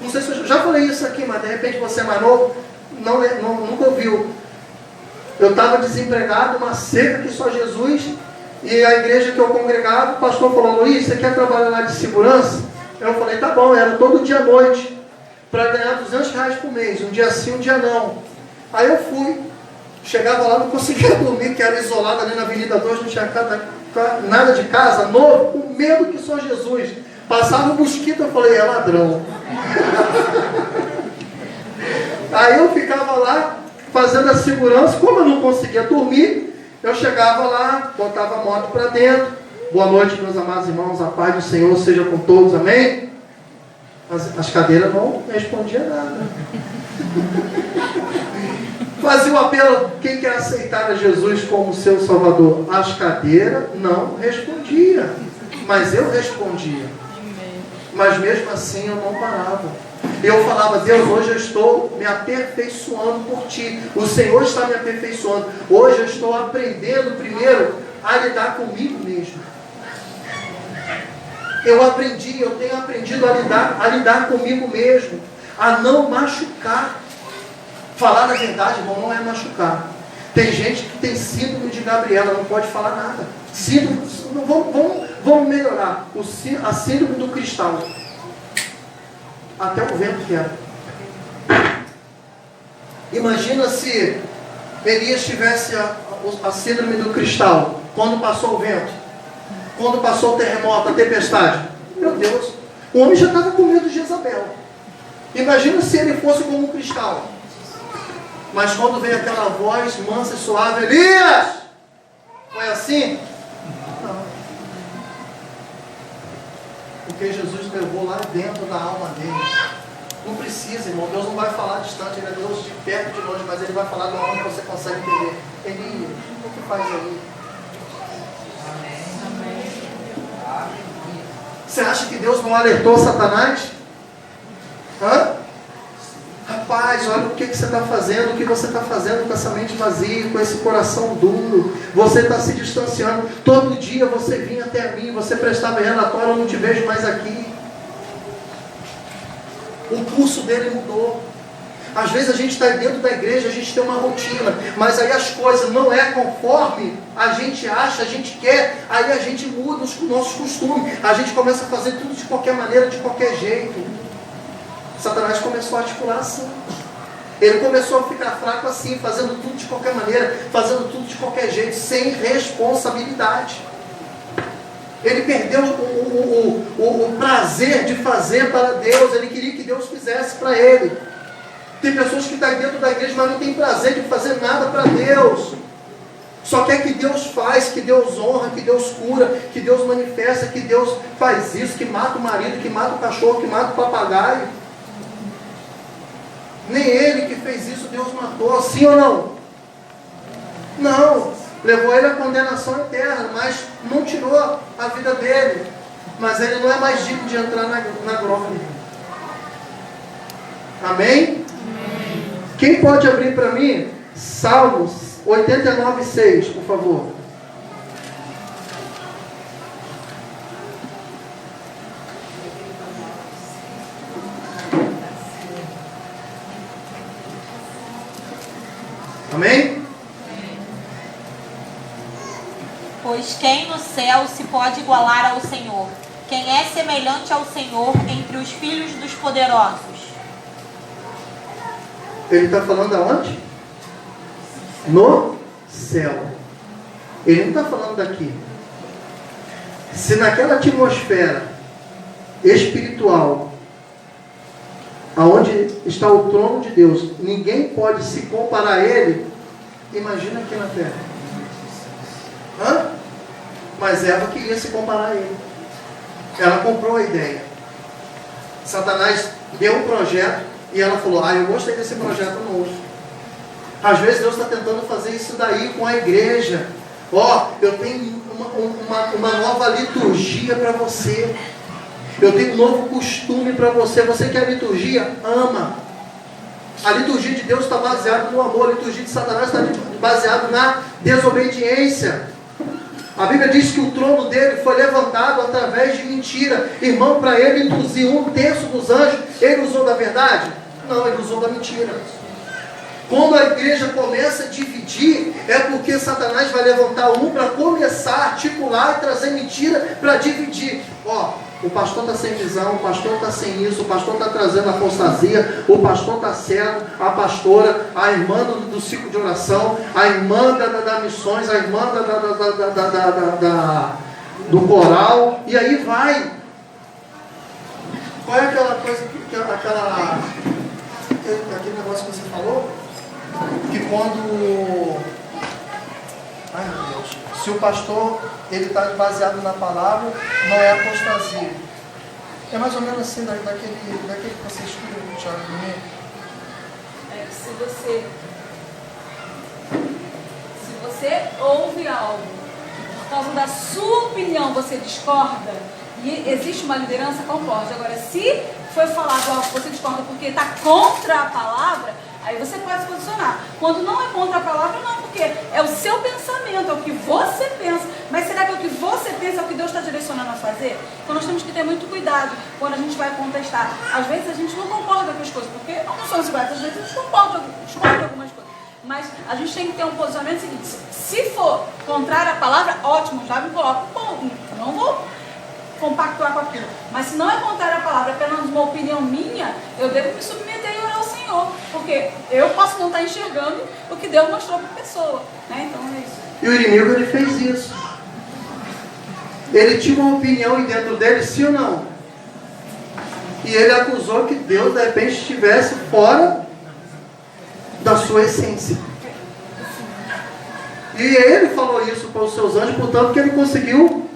Não sei se eu já falei isso aqui, mas de repente você é mais novo, nunca ouviu. Eu estava desempregado, uma seca que só Jesus, e a igreja que eu congregava, o pastor falou, Luiz, você quer trabalhar lá de segurança? Eu falei, tá bom, era todo dia à noite, para ganhar R$200 por mês, um dia sim, um dia não. Aí eu fui, chegava lá, não conseguia dormir, que era isolado ali na Avenida 2, não tinha nada de casa, novo, com medo que só Jesus. Passava um mosquito, eu falei, é ladrão. Aí eu ficava lá fazendo a segurança. Como eu não conseguia dormir, eu chegava lá, botava a moto para dentro. Boa noite, meus amados irmãos, a paz do Senhor seja com todos, amém? As cadeiras não respondiam nada. Fazia o apelo, quem quer aceitar a Jesus como seu Salvador? As cadeiras não respondiam, mas eu respondia. Mas mesmo assim eu não parava. Eu falava, Deus, hoje eu estou me aperfeiçoando por Ti. O Senhor está me aperfeiçoando. Hoje eu estou aprendendo primeiro a lidar comigo mesmo. Eu tenho aprendido a lidar comigo mesmo. A não machucar. Falar a verdade, irmão, não é machucar. Tem gente que tem síndrome de Gabriela, não pode falar nada. Síndrome, vamos melhorar. A síndrome do cristal. Até o vento quebra. Imagina se Elias tivesse a síndrome do cristal. Quando passou o vento. Quando passou o terremoto, a tempestade. Meu Deus. O homem já estava com medo de Jezabel. Imagina se ele fosse como um cristal. Mas quando vem aquela voz mansa e suave, Elias! Foi assim? Não. Porque Jesus levou lá dentro da alma dele. Não precisa, irmão. Deus não vai falar distante, ele é Deus de perto, de longe, mas ele vai falar de uma alma que você consegue entender. Elias, o que faz aí? Você acha que Deus não alertou Satanás? Hã? Rapaz, olha o que você está fazendo, o que você está fazendo com essa mente vazia, com esse coração duro. Você está se distanciando. Todo dia você vinha até mim, você prestava relatório, eu não te vejo mais aqui. O curso dele mudou. Às vezes a gente está dentro da igreja, a gente tem uma rotina, mas aí as coisas não é conforme a gente acha, a gente quer, aí a gente muda os nossos costumes. A gente começa a fazer tudo de qualquer maneira, de qualquer jeito. Satanás começou a articular assim. Ele começou a ficar fraco assim, fazendo tudo de qualquer maneira, fazendo tudo de qualquer jeito, sem responsabilidade. Ele perdeu o prazer de fazer para Deus. Ele queria que Deus fizesse para ele. Tem pessoas que estão dentro da igreja, mas não tem prazer de fazer nada para Deus. Só quer que Deus faz, que Deus honra, que Deus cura, que Deus manifesta, que Deus faz isso, que mata o marido, que mata o cachorro, que mata o papagaio. Nem ele que fez isso, Deus matou, sim ou não? Não, levou ele à condenação eterna, mas não tirou a vida dele. Mas ele não é mais digno de entrar na glória. Amém? Quem pode abrir para mim? Salmos 89:6, por favor. Amém? Pois quem no céu se pode igualar ao Senhor? Quem é semelhante ao Senhor entre os filhos dos poderosos? Ele está falando aonde? No céu. Ele não está falando daqui. Se naquela atmosfera espiritual, aonde está o trono de Deus, ninguém pode se comparar a ele, imagina aqui na terra. Hã? Mas Eva queria se comparar a ele. Ela comprou a ideia. Satanás deu um projeto e ela falou, eu gostei desse projeto novo. Às vezes Deus está tentando fazer isso daí com a igreja. Eu tenho uma nova liturgia para você. Eu tenho um novo costume para você. Você quer liturgia? Ama. A liturgia de Deus está baseada no amor. A liturgia de Satanás está baseada na desobediência. A Bíblia diz que o trono dele foi levantado através de mentira. Irmão, para ele induzir 1/3 dos anjos, ele usou da verdade? Não, ele usou da mentira. Quando a igreja começa a dividir, é porque Satanás vai levantar um para começar a articular e trazer mentira para dividir. O pastor está sem visão, o pastor está sem isso, o pastor está trazendo apostasia, o pastor está cego, a pastora, a irmã do ciclo de oração, a irmã da missões, a irmã do coral, e aí vai. Qual é aquela coisa, aquele negócio que você falava? quando... Ai, meu Deus. Se o pastor, ele está baseado na palavra, não é apostasia. É mais ou menos assim, daquele que você estuda no Tiago domingo. É que se você ouve algo, por causa da sua opinião você discorda, e existe uma liderança, concorde. Agora, se foi falado algo que você discorda porque está contra a palavra, aí você pode se posicionar. Quando não é contra a palavra, não, porque é o seu pensamento, é o que você pensa. Mas será que é o que você pensa é o que Deus está direcionando a fazer? Então nós temos que ter muito cuidado quando a gente vai contestar. Às vezes a gente não concorda com as coisas, porque não somos iguais, às vezes a gente discorda com algumas coisas. Mas a gente tem que ter um posicionamento seguinte: se for contrário à palavra, ótimo, já me coloco. Bom, não vou compactuar com aquilo. Mas se não é contrário à palavra, apenas uma opinião minha, eu devo me submeter e orar ao Senhor. Porque eu posso não estar enxergando o que Deus mostrou para a pessoa. Né? Então é isso. E o inimigo, ele fez isso. Ele tinha uma opinião aí dentro dele, sim ou não? E ele acusou que Deus, de repente, estivesse fora da sua essência. E ele falou isso para os seus anjos, portanto que ele conseguiu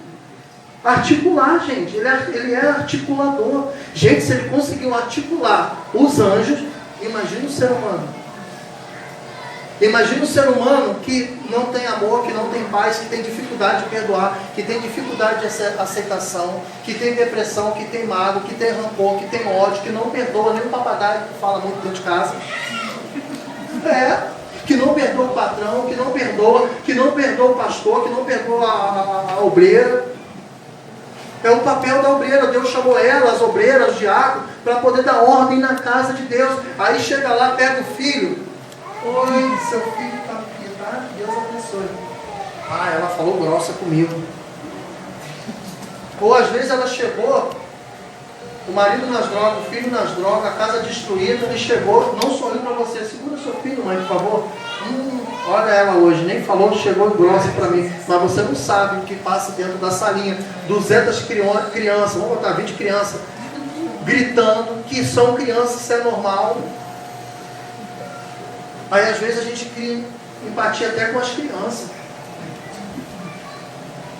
articular, gente. Ele é articulador. Gente, se ele conseguiu articular os anjos, imagina o ser humano. Imagina o ser humano que não tem amor, que não tem paz, que tem dificuldade de perdoar, que tem dificuldade de aceitação, que tem depressão, que tem mágoa, que tem rancor, que tem ódio, que não perdoa nem o papagaio que fala muito dentro de casa. Que não perdoa o patrão, que não perdoa o pastor, que não perdoa a obreira. É o papel da obreira. Deus chamou ela, as obreiras, os diáconos, para poder dar ordem na casa de Deus. Aí chega lá, pega o filho. Oi, seu filho está aqui, tá? Deus abençoe. Ah, ela falou grossa comigo. Ou às vezes ela chegou, o marido nas drogas, o filho nas drogas, a casa destruída, ele chegou, não sorriu para você. Segura seu filho, mãe, por favor. Olha ela hoje, nem falou, chegou grossa para mim. Mas você não sabe o que passa dentro da salinha. 200 crianças, vamos botar 20 crianças, gritando que são crianças, isso é normal. Aí às vezes a gente cria empatia até com as crianças.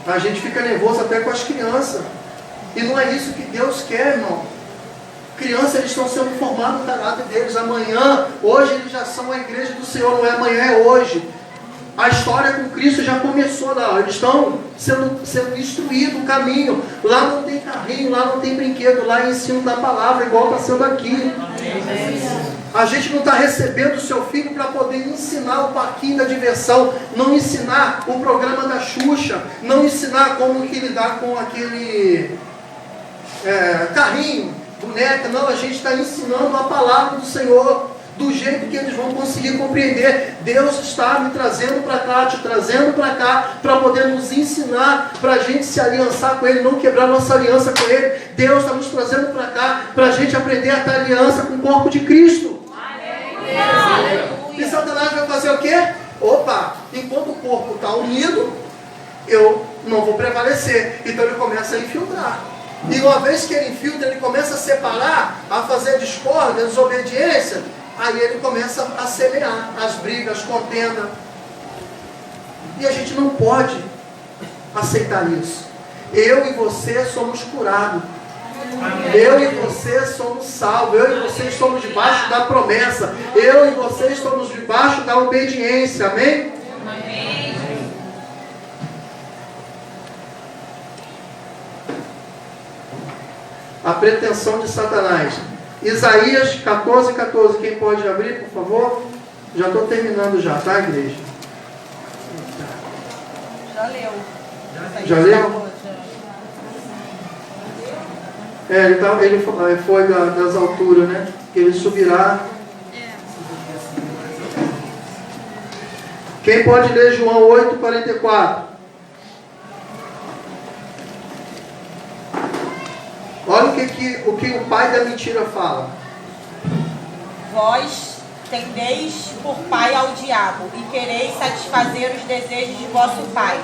A gente fica nervoso até com as crianças. E não é isso que Deus quer, irmão. Crianças, eles estão sendo formados no caráter deles. Amanhã, hoje eles já são a igreja do Senhor, não é amanhã, é hoje. A história com Cristo já começou lá. Eles estão sendo instruídos o caminho. Lá não tem carrinho, lá não tem brinquedo, lá é ensino da palavra, igual está sendo aqui. A gente não está recebendo o seu filho para poder ensinar o parquinho da diversão, não ensinar o programa da Xuxa, não ensinar como que lidar com aquele carrinho, boneca. Não, a gente está ensinando a palavra do Senhor do jeito que eles vão conseguir compreender. Deus está me trazendo para cá, te trazendo para cá, para poder nos ensinar, para a gente se aliançar com Ele, não quebrar nossa aliança com Ele. Deus está nos trazendo para cá, para a gente aprender a ter aliança com o corpo de Cristo. E Satanás vai fazer o quê? Opa, enquanto o corpo está unido, eu não vou prevalecer. Então ele começa a infiltrar. E uma vez que ele infiltra, ele começa a separar, a fazer discórdia, desobediência. Aí ele começa a semear as brigas, contenda. E a gente não pode aceitar isso. Eu e você somos curados. Eu e você somos salvos. Eu e você estamos debaixo da promessa. Eu e você estamos debaixo da obediência. Amém? Amém. A pretensão de Satanás. Isaías 14:14. Quem pode abrir, por favor? Já estou terminando já, tá, igreja? Já leu. Já leu? Ele foi das alturas, né? Que ele subirá. Quem pode ler João 8:44? Olha o que o pai da mentira fala. Vós tendeis por pai ao diabo e quereis satisfazer os desejos de vosso pai.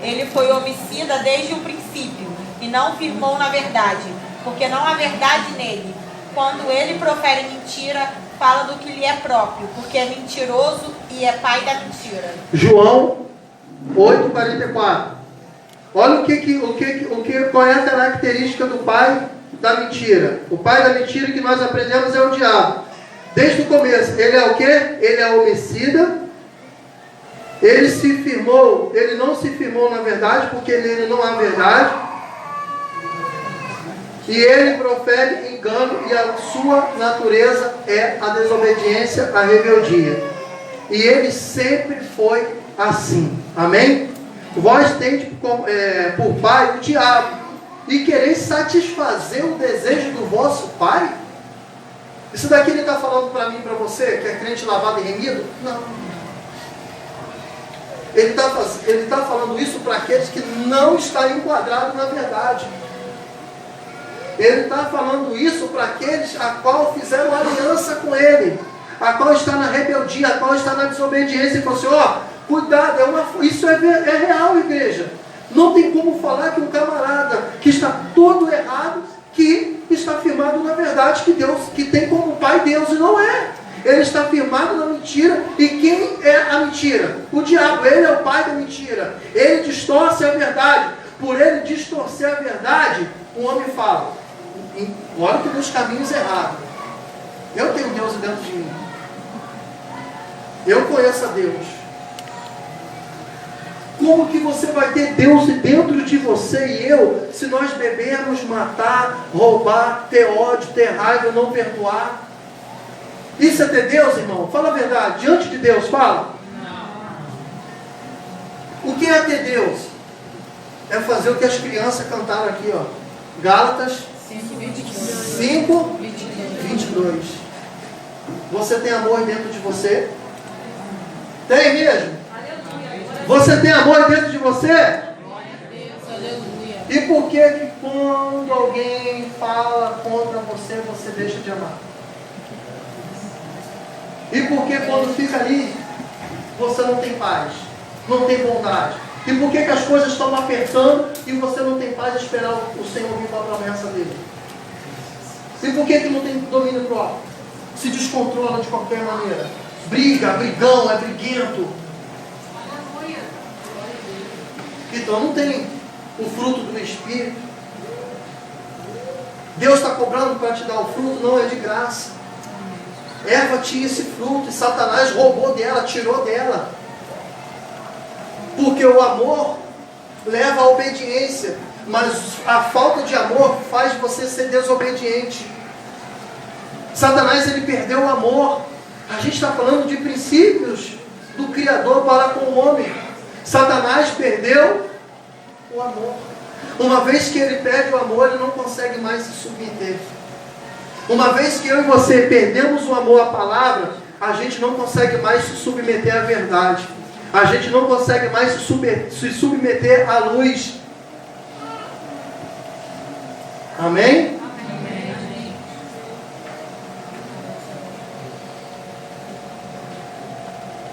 Ele foi homicida desde o princípio e não firmou na verdade, porque não há verdade nele. Quando ele profere mentira, fala do que lhe é próprio, porque é mentiroso e é pai da mentira. João 8,44. Olha qual é a característica do pai da mentira. O pai da mentira que nós aprendemos é o diabo. Desde o começo, ele é o quê? Ele é homicida. Ele não se firmou na verdade, porque nele não há verdade. E ele profere engano, e a sua natureza é a desobediência, a rebeldia. E ele sempre foi assim. Amém? Vós tendes por pai o diabo, e quereis satisfazer o desejo do vosso pai? Isso daqui ele está falando para mim e para você, que é crente lavado e remido? Não. Ele está falando isso para aqueles que não estão enquadrados na verdade. Ele está falando isso para aqueles a qual fizeram aliança com ele, a qual está na rebeldia, a qual está na desobediência. Ele falou assim, cuidado, isso é real, igreja. Não tem como falar que um camarada que está todo errado, que está firmado na verdade, que tem como pai Deus, e não é. Ele está firmado na mentira. E quem é a mentira? O diabo. Ele é o pai da mentira. Ele distorce a verdade. Por ele distorcer a verdade, o homem fala, olha que nos caminhos errados. Eu tenho Deus dentro de mim. Eu conheço a Deus. Como que você vai ter Deus dentro de você e eu, se nós bebermos, matar, roubar, ter ódio, ter raiva, não perdoar? Isso é ter Deus, irmão? Fala a verdade. Diante de Deus, fala. O que é ter Deus? É fazer o que as crianças cantaram aqui, ó. Gálatas 5:22. Você tem amor dentro de você? Tem mesmo? Você tem amor dentro de você? E por que quando alguém fala contra você, você deixa de amar? E por que quando fica ali, você não tem paz, não tem bondade? E por que as coisas estão apertando e você não tem paz de esperar o Senhor vir com a promessa dele? E por que não tem domínio próprio? Se descontrola de qualquer maneira. Briga, brigão, é briguento. Então não tem o fruto do Espírito. Deus está cobrando para te dar o fruto, não é de graça. Eva tinha esse fruto e Satanás roubou dela, tirou dela. Porque o amor leva à obediência, mas a falta de amor faz você ser desobediente. Satanás, ele perdeu o amor. A gente está falando de princípios do Criador para com o homem. Satanás perdeu o amor. Uma vez que ele perde o amor, ele não consegue mais se submeter. Uma vez que eu e você perdemos o amor à palavra, a gente não consegue mais se submeter à verdade. A gente não consegue mais se submeter à luz. Amém? Amém.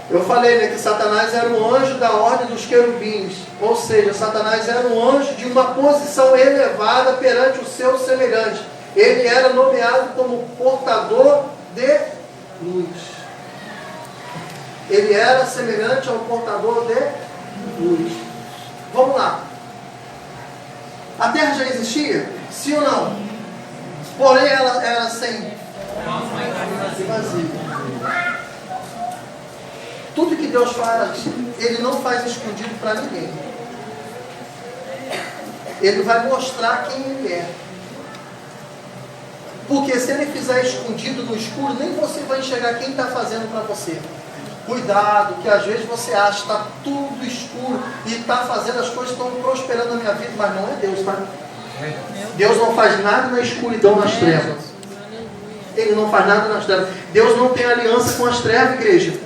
Eu falei, né, que Satanás era um anjo da ordem dos querubins. Ou seja, Satanás era um anjo de uma posição elevada perante o seu semelhante. Ele era nomeado como portador de luz. Ele era semelhante ao portador de luz. Vamos lá. A terra já existia? Sim ou não? Porém ela era sem vazio. Tudo que Deus faz, Ele não faz escondido para ninguém. Ele vai mostrar quem Ele é. Porque se Ele fizer escondido no escuro, nem você vai enxergar quem está fazendo para você. Cuidado, que às vezes você acha que está tudo escuro e está fazendo as coisas, estão prosperando na minha vida, mas não é Deus, tá? Deus não faz nada na escuridão, nas trevas. Ele não faz nada nas trevas. Deus não tem aliança com as trevas, igreja.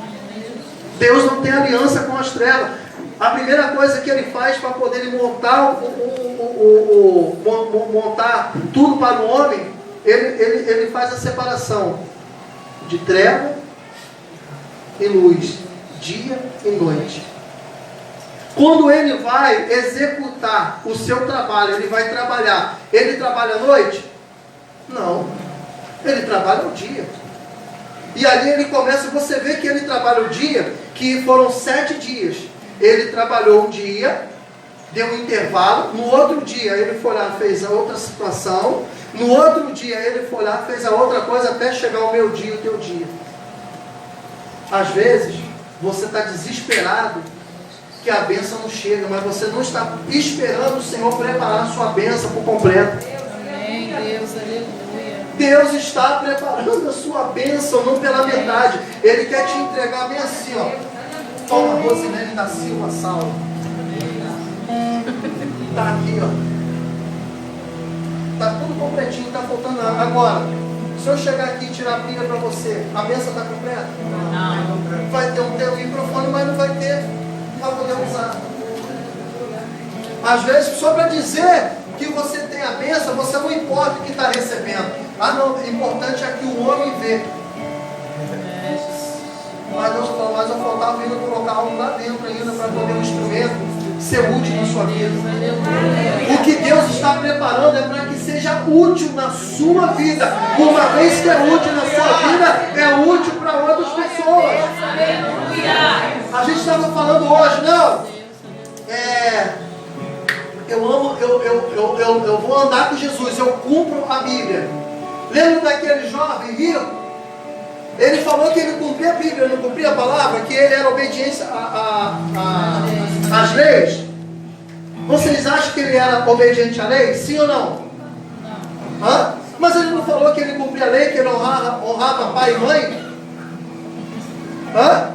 Deus não tem aliança com as trevas. A primeira coisa que Ele faz para poder montar montar tudo para o homem, ele faz a separação de treva e luz, dia e noite. Quando Ele vai executar o seu trabalho, Ele vai trabalhar. Ele trabalha à noite? Não. Ele trabalha ao dia. E ali ele começa, você vê que ele trabalha o dia, que foram 7 dias. Ele trabalhou um dia, deu um intervalo, no outro dia ele foi lá, fez a outra situação, no outro dia ele foi lá, fez a outra coisa, até chegar o meu dia, o teu dia. Às vezes, você está desesperado, que a bênção não chega, mas você não está esperando o Senhor preparar a sua bênção por completo. Amém, Deus, aleluia. Deus está preparando a sua bênção, não pela metade. Ele quer te entregar bem assim, ó. Toma, Rosinelli da Silva Salva. Está aqui, ó. Está tudo completinho, está faltando nada. Agora, se eu chegar aqui e tirar a pilha para você, a bênção está completa? Não. Vai ter um microfone, mas não vai ter para poder usar. Às vezes, só para dizer que você tem a bênção, você não importa o que está recebendo. Ah, não, o importante é que o homem vê. Mas Deus falou, mas eu faltava ainda colocar algo lá dentro ainda para poder o instrumento ser útil na sua vida. O que Deus está preparando é para que seja útil na sua vida. Uma vez que é útil na sua vida, é útil para outras pessoas. A gente estava falando hoje, não. Eu vou andar com Jesus, eu cumpro a Bíblia. Lembra daquele jovem rico? Ele falou que ele cumpria a Bíblia, não cumpria a palavra, que ele era obediente às leis. Vocês acham que ele era obediente à lei? Sim ou não? Hã? Mas ele não falou que ele cumpria a lei, que ele honrava pai e mãe? Hã?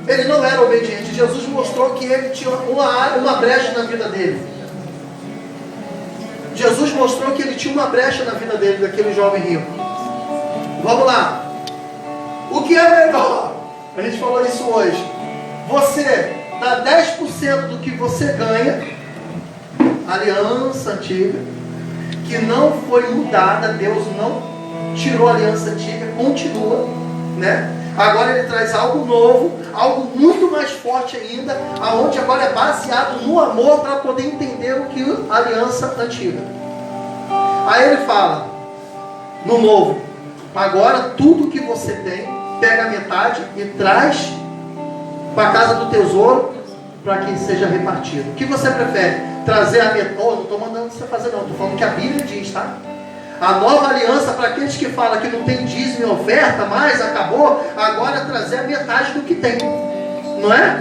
Ele não era obediente. Jesus mostrou que ele tinha uma brecha na vida dele. Jesus mostrou que ele tinha uma brecha na vida dele, daquele jovem rico. Vamos lá. O que é melhor? A gente falou isso hoje. Você dá 10% do que você ganha, aliança antiga, que não foi mudada, Deus não tirou a aliança antiga, continua, né? Agora ele traz algo novo, algo muito mais forte ainda, aonde agora é baseado no amor para poder entender o que a aliança antiga. Aí ele fala, no novo, agora tudo que você tem, pega a metade e traz para a casa do tesouro para que seja repartido. O que você prefere? Trazer a metade? Oh, não estou mandando você fazer não, estou falando que a Bíblia diz, tá? A nova aliança, para aqueles que falam que não tem dízimo e oferta mais, acabou, agora é trazer a metade do que tem. Não é?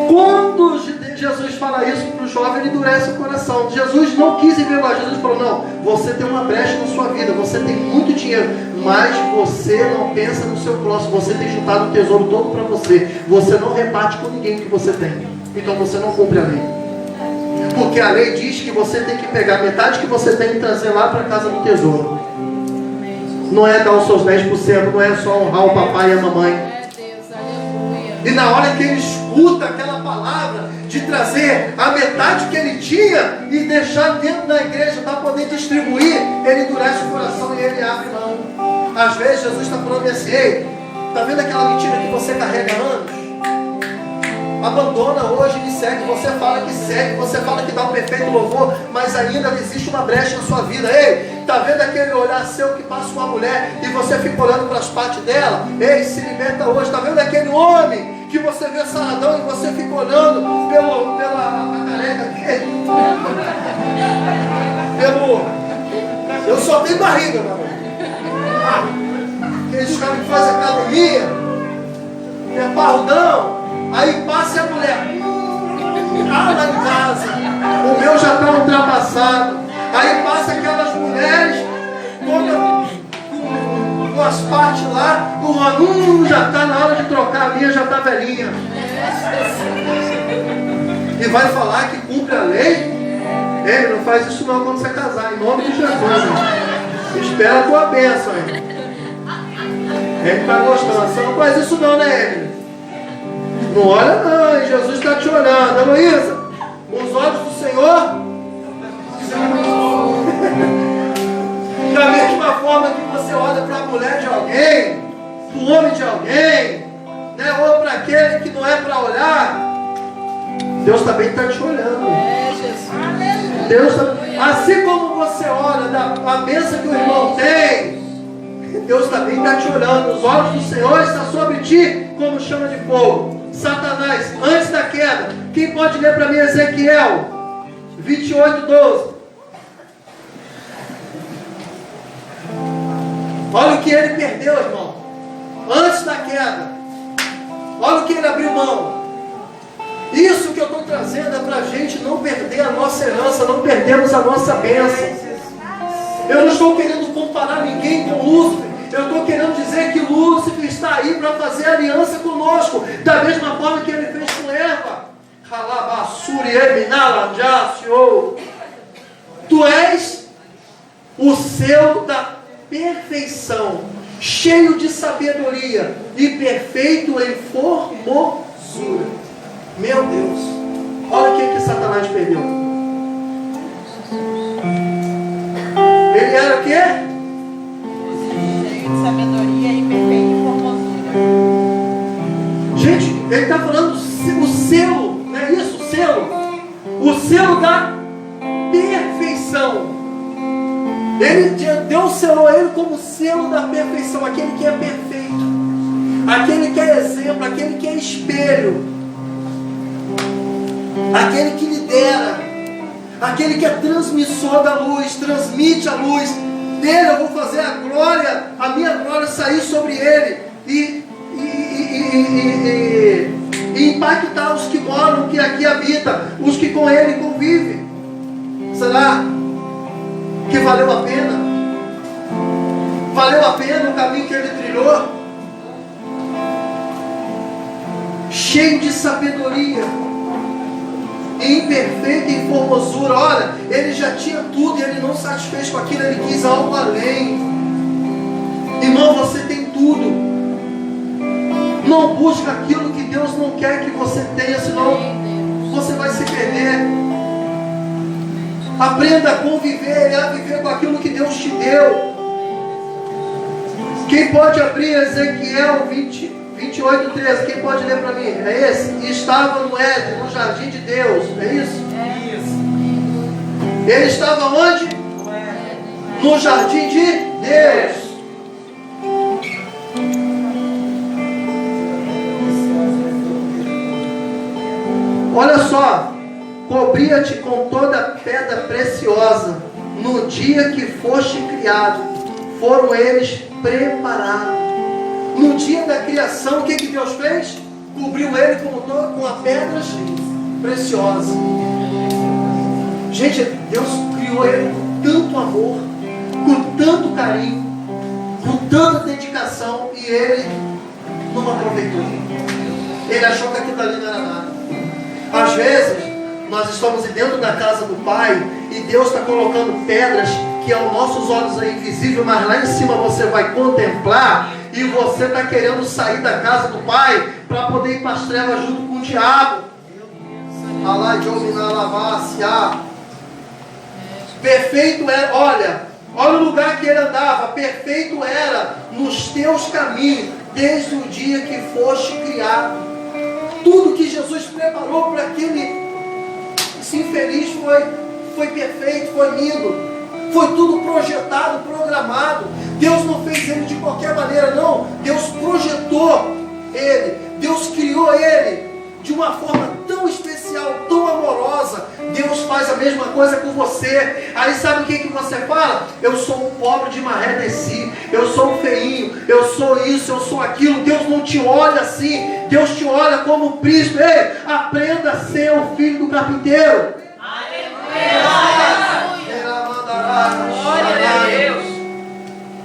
Quando Jesus fala isso para o jovem, ele endurece o coração. Jesus não quis envergonhar. Jesus falou, não, você tem uma brecha na sua vida, você tem muito dinheiro, mas você não pensa no seu próximo, você tem juntado o tesouro todo para você não reparte com ninguém o que você tem, então você não cumpre a lei. Porque a lei diz que você tem que pegar metade que você tem e trazer lá para a casa do tesouro. Não é dar os seus 10%, não é só honrar o papai e a mamãe. E na hora que ele escuta aquela palavra de trazer a metade que ele tinha e deixar dentro da igreja para poder distribuir, ele endurece o coração e ele abre mão. Às vezes Jesus está falando assim, ei, está vendo aquela mentira que você carrega há anos? Abandona hoje e me segue. Você fala que segue, você fala que dá um perfeito louvor, mas ainda existe uma brecha na sua vida. Ei, está vendo aquele olhar seu que passa uma mulher e você fica olhando para as partes dela? Ei, se liberta hoje. Está vendo aquele homem que você vê saradão e você fica olhando pela careca dele? Eu só tenho barriga, meu amor. Aqueles caras que fazem academia, é parrudão. Aí passa a mulher, lá em casa, o meu já está ultrapassado. Aí passa aquelas mulheres, com as partes lá, o aluno já está na hora de trocar, a minha já está velhinha. E vai falar que cumpre a lei? Ele não faz isso não quando você casar, em nome de Jesus. Hein? Espera a tua bênção. Hein? Ele está gostando, você não faz isso não, né, Emily? Não olha não, Jesus está te olhando. Heloísa, os olhos do Senhor da mesma forma que você olha para a mulher de alguém, para o homem de alguém, né, ou para aquele que não é para olhar, Deus também está te olhando. Deus tá... Assim como você olha a bênção que o irmão tem, Deus também está te olhando. Os olhos do Senhor estão sobre ti como chama de fogo. Satanás, antes da queda, quem pode ler para mim Ezequiel 28:12? Olha o que ele perdeu, irmão, antes da queda. Olha o que ele abriu mão. Isso que eu estou trazendo é para a gente não perder a nossa herança, não perdermos a nossa bênção. Eu não estou querendo comparar ninguém com Lúcifer. Eu estou querendo dizer que Lúcifer está aí para fazer aliança conosco, da mesma forma que ele fez com Eva. Tu és o selo da perfeição, cheio de sabedoria e perfeito em formosura. Meu Deus, olha o que Satanás perdeu. Ele era o quê? Cheio de sabedoria e perfeito em formosura. Gente, ele está falando o selo, não é isso? O selo. O selo da perfeição. Deus selou ele como selo da perfeição, aquele que é perfeito, aquele que é exemplo, aquele que é espelho, aquele que lidera, aquele que é transmissor da luz, transmite a luz. Dele eu vou fazer a glória, a minha glória sair sobre ele e impactar os que moram, que aqui habitam, os que com ele convivem. Será que valeu a pena? Valeu a pena o caminho que ele trilhou? Cheio de sabedoria e imperfeito em formosura. Olha, ele já tinha tudo e ele não satisfez com aquilo, ele quis algo além. Irmão, você tem tudo. Não busca aquilo que Deus não quer que você tenha, senão você vai se perder. Aprenda a conviver e a viver com aquilo que Deus te deu. Quem pode abrir Ezequiel 28:13? Quem pode ler para mim? É esse? E estava no Éden, no jardim de Deus. É isso? É isso. Ele estava onde? No jardim de Deus. Olha só. Cobria-te com toda pedra preciosa. No dia que foste criado, foram eles preparados. No dia da criação, o que Deus fez? Cobriu ele com as pedras preciosas. Gente, Deus criou ele com tanto amor, com tanto carinho, com tanta dedicação, e ele não aproveitou. Ele achou que aquilo ali não era nada. Às vezes nós estamos dentro da casa do Pai e Deus está colocando pedras que aos nossos olhos é invisível, mas lá em cima você vai contemplar, e você está querendo sair da casa do Pai para poder ir para as trevas junto com o diabo. Perfeito era, olha o lugar que ele andava, perfeito era nos teus caminhos, desde o dia que foste criado. Tudo que Jesus preparou para aquele infeliz foi perfeito, foi lindo, foi tudo projetado, programado. Deus não fez ele de qualquer maneira, não. Deus projetou ele, Deus criou ele de uma forma tão especial, tão amorosa. Deus faz a mesma coisa com você. Aí sabe o que você fala? Eu sou um pobre de maré desci, eu sou um feinho, eu sou isso, eu sou aquilo. Deus não te olha assim, Deus te olha como um príncipe. Ei, aprenda a ser o filho do carpinteiro. Glória a Deus.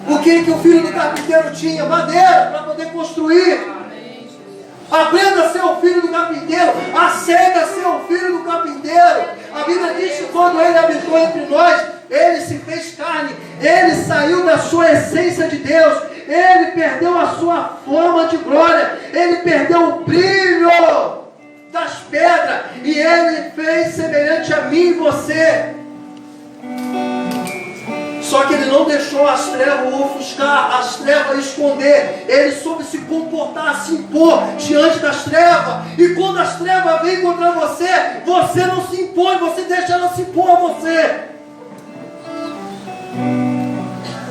O que o filho do carpinteiro tinha? Madeira para poder construir. Aprenda a ser o filho do carpinteiro. Aceita ser o filho do carpinteiro. A Bíblia diz que quando ele habitou entre nós, ele se fez carne, ele saiu da sua essência de Deus, ele perdeu a sua forma de glória, ele perdeu o brilho das pedras, e ele fez semelhante a mim e você. Só que ele não deixou as trevas ofuscar, as trevas esconder. Ele soube se comportar, se impor diante das trevas. E quando as trevas vêm contra você, você não se impõe, você deixa ela se impor a você.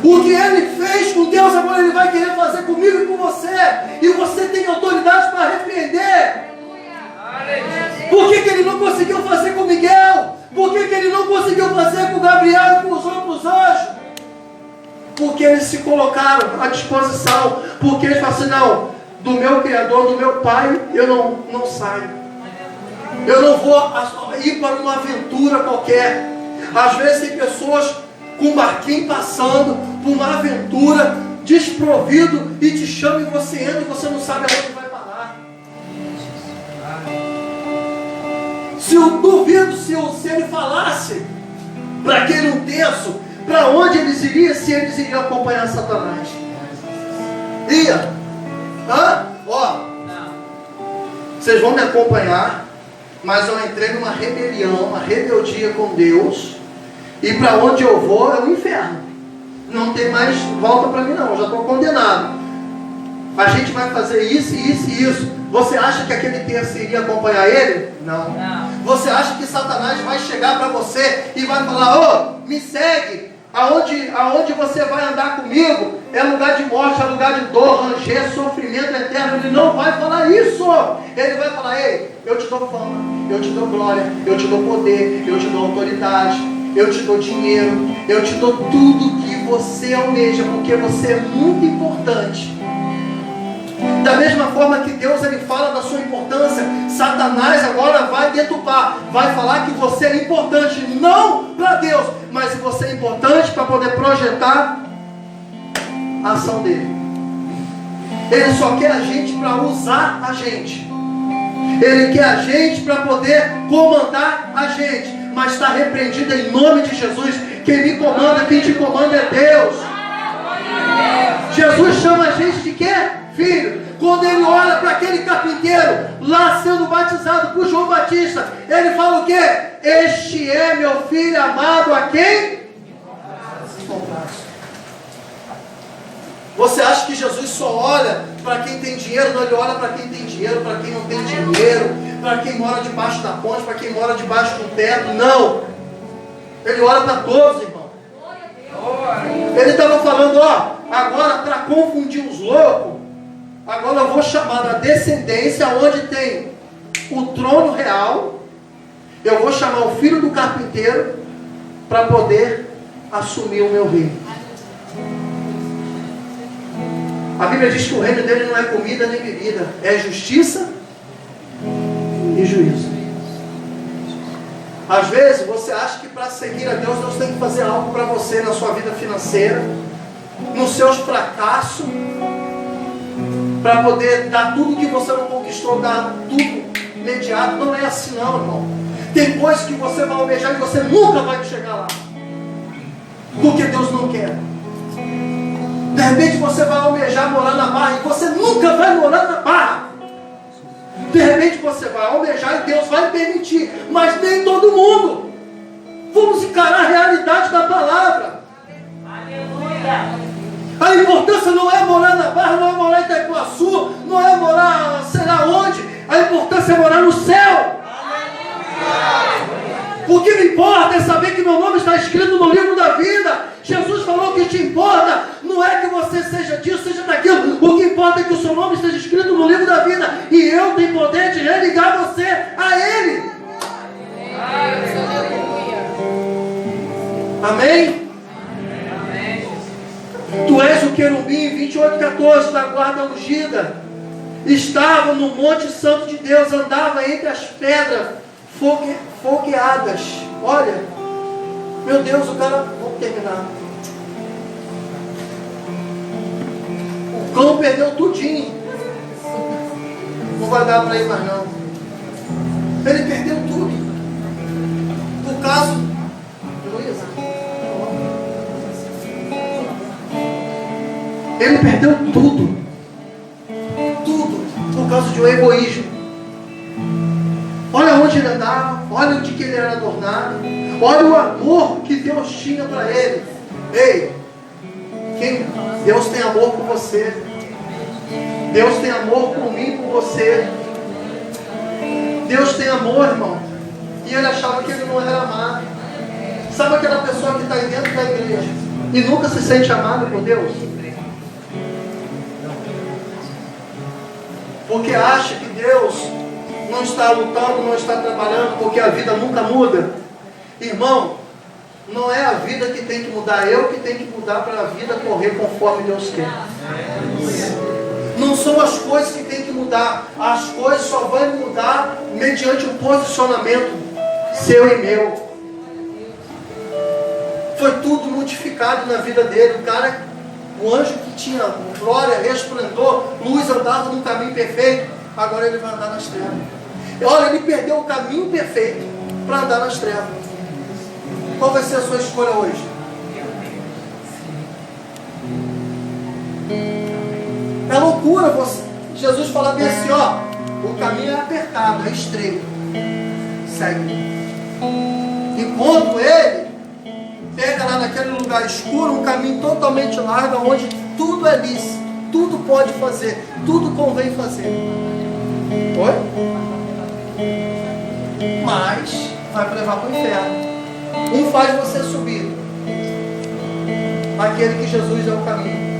O que ele fez com Deus agora ele vai querer fazer comigo e com você. E você tem autoridade para repreender. Por que ele não conseguiu fazer com Miguel? Por que ele não conseguiu fazer com Gabriel e com os outros anjos? Porque eles se colocaram à disposição. Porque eles falaram assim, não, do meu Criador, do meu Pai, eu não saio. Eu não vou ir para uma aventura qualquer. Às vezes tem pessoas com um barquinho passando por uma aventura, desprovido, e te chama e você entra e você não sabe aonde vai parar. Se eu duvido, se ele falasse para aquele um terço, para onde eles iriam, se eles iriam acompanhar Satanás? Ia? Ó, vocês vão me acompanhar, mas eu entrei numa rebelião, uma rebeldia com Deus, e para onde eu vou é o inferno. Não tem mais volta para mim não, eu já estou condenado. A gente vai fazer isso, isso e isso. Você acha que aquele terço iria acompanhar ele? Não. Você acha que Satanás vai chegar para você e vai falar, me segue, aonde você vai andar comigo é lugar de morte, é lugar de dor, ranger, sofrimento eterno. Ele não vai falar isso. Ele vai falar, ei, eu te dou fama, eu te dou glória, eu te dou poder, eu te dou autoridade, eu te dou dinheiro, eu te dou tudo que você almeja, porque você é muito importante. Da mesma forma que Deus ele fala da sua importância, Satanás agora vai deturpar, vai falar que você é importante, não para Deus, mas você é importante para poder projetar a ação dele. Ele só quer a gente para usar a gente. Ele quer a gente para poder comandar a gente, mas está repreendido em nome de Jesus. Quem me comanda, quem te comanda é Deus. Jesus chama a gente de quê? Filho. Quando ele olha para aquele carpinteiro lá sendo batizado por João Batista, ele fala o quê? Este é meu filho amado, a quem? Você acha que Jesus só olha para quem tem dinheiro? Não, ele olha para quem tem dinheiro, para quem não tem dinheiro, para quem mora debaixo da ponte, para quem mora debaixo do teto. Não. Ele olha para todos, irmão. Ele estava falando, agora para confundir os loucos, agora eu vou chamar da descendência onde tem o trono real, eu vou chamar o filho do carpinteiro para poder assumir o meu reino. A Bíblia diz que o reino dele não é comida nem bebida, é justiça e juízo. Às vezes você acha que para seguir a Deus, Deus tem que fazer algo para você na sua vida financeira, nos seus fracassos, para poder dar tudo que você não conquistou, dar tudo imediato. Não é assim não, irmão. Tem coisas que você vai almejar e você nunca vai chegar lá, porque Deus não quer. De repente você vai almejar morar na Barra e você nunca vai morar na Barra. De repente você vai almejar e Deus vai permitir, mas nem todo mundo. Vamos encarar a realidade da palavra. Aleluia. A importância não é morar na Barra, não é morar em Itaipuaçu, não é morar sei lá onde. A importância é morar no céu. O que me importa é saber que meu nome está escrito no livro da vida. Jesus falou que te importa não é que você seja disso, seja daquilo. O que importa é que o seu nome esteja escrito no livro da vida. E eu tenho poder de religar você a Ele. Amém? Tu és o querubim, 28:14, da guarda ungida. Estava no Monte Santo de Deus, andava entre as pedras fogueadas. Olha, meu Deus, o cara, vamos terminar. O cão perdeu tudinho. Não vai dar para ir mais não. Ele perdeu tudo. Por causa de Luísa. Ele perdeu tudo. Tudo. Por causa de um egoísmo. Olha onde ele andava. Olha onde que ele era adornado. Olha o amor que Deus tinha para ele. Ei, Deus tem amor por você. Deus tem amor por mim, por você. Deus tem amor, irmão. E ele achava que ele não era amado. Sabe aquela pessoa que está aí dentro da igreja e nunca se sente amado por Deus? porque acha que Deus não está lutando, não está trabalhando, porque a vida nunca muda. Irmão, não é a vida que tem que mudar, eu que tenho que mudar para a vida correr conforme Deus quer. Não são as coisas que tem que mudar, as coisas só vão mudar mediante o posicionamento seu e meu. Foi tudo modificado na vida dele. O anjo que tinha glória, resplendor, luz, andava num caminho perfeito, agora ele vai andar nas trevas. Olha, ele perdeu o caminho perfeito para andar nas trevas. Qual vai ser a sua escolha hoje? É loucura você. Jesus fala bem assim, ó, o caminho é apertado, é estreito. Segue. Enquanto ele pega lá naquele lugar escuro, um caminho totalmente largo, onde tudo é lícito, tudo pode fazer, tudo convém fazer. Oi? Mas vai levar para o inferno. Um faz você subir, aquele que Jesus é o caminho.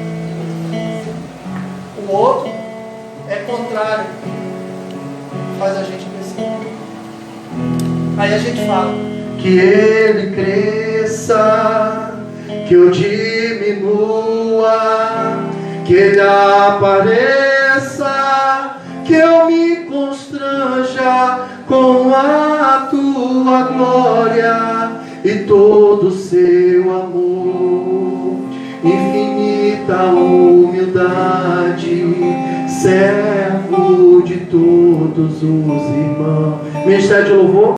O outro é contrário, faz a gente crescer. Aí a gente fala que ele cresça, que eu diminua, que ele apareça, que eu me constranja com a tua glória e todo o seu amor, infinita humildade, servo de todos os irmãos. Ministério de louvor.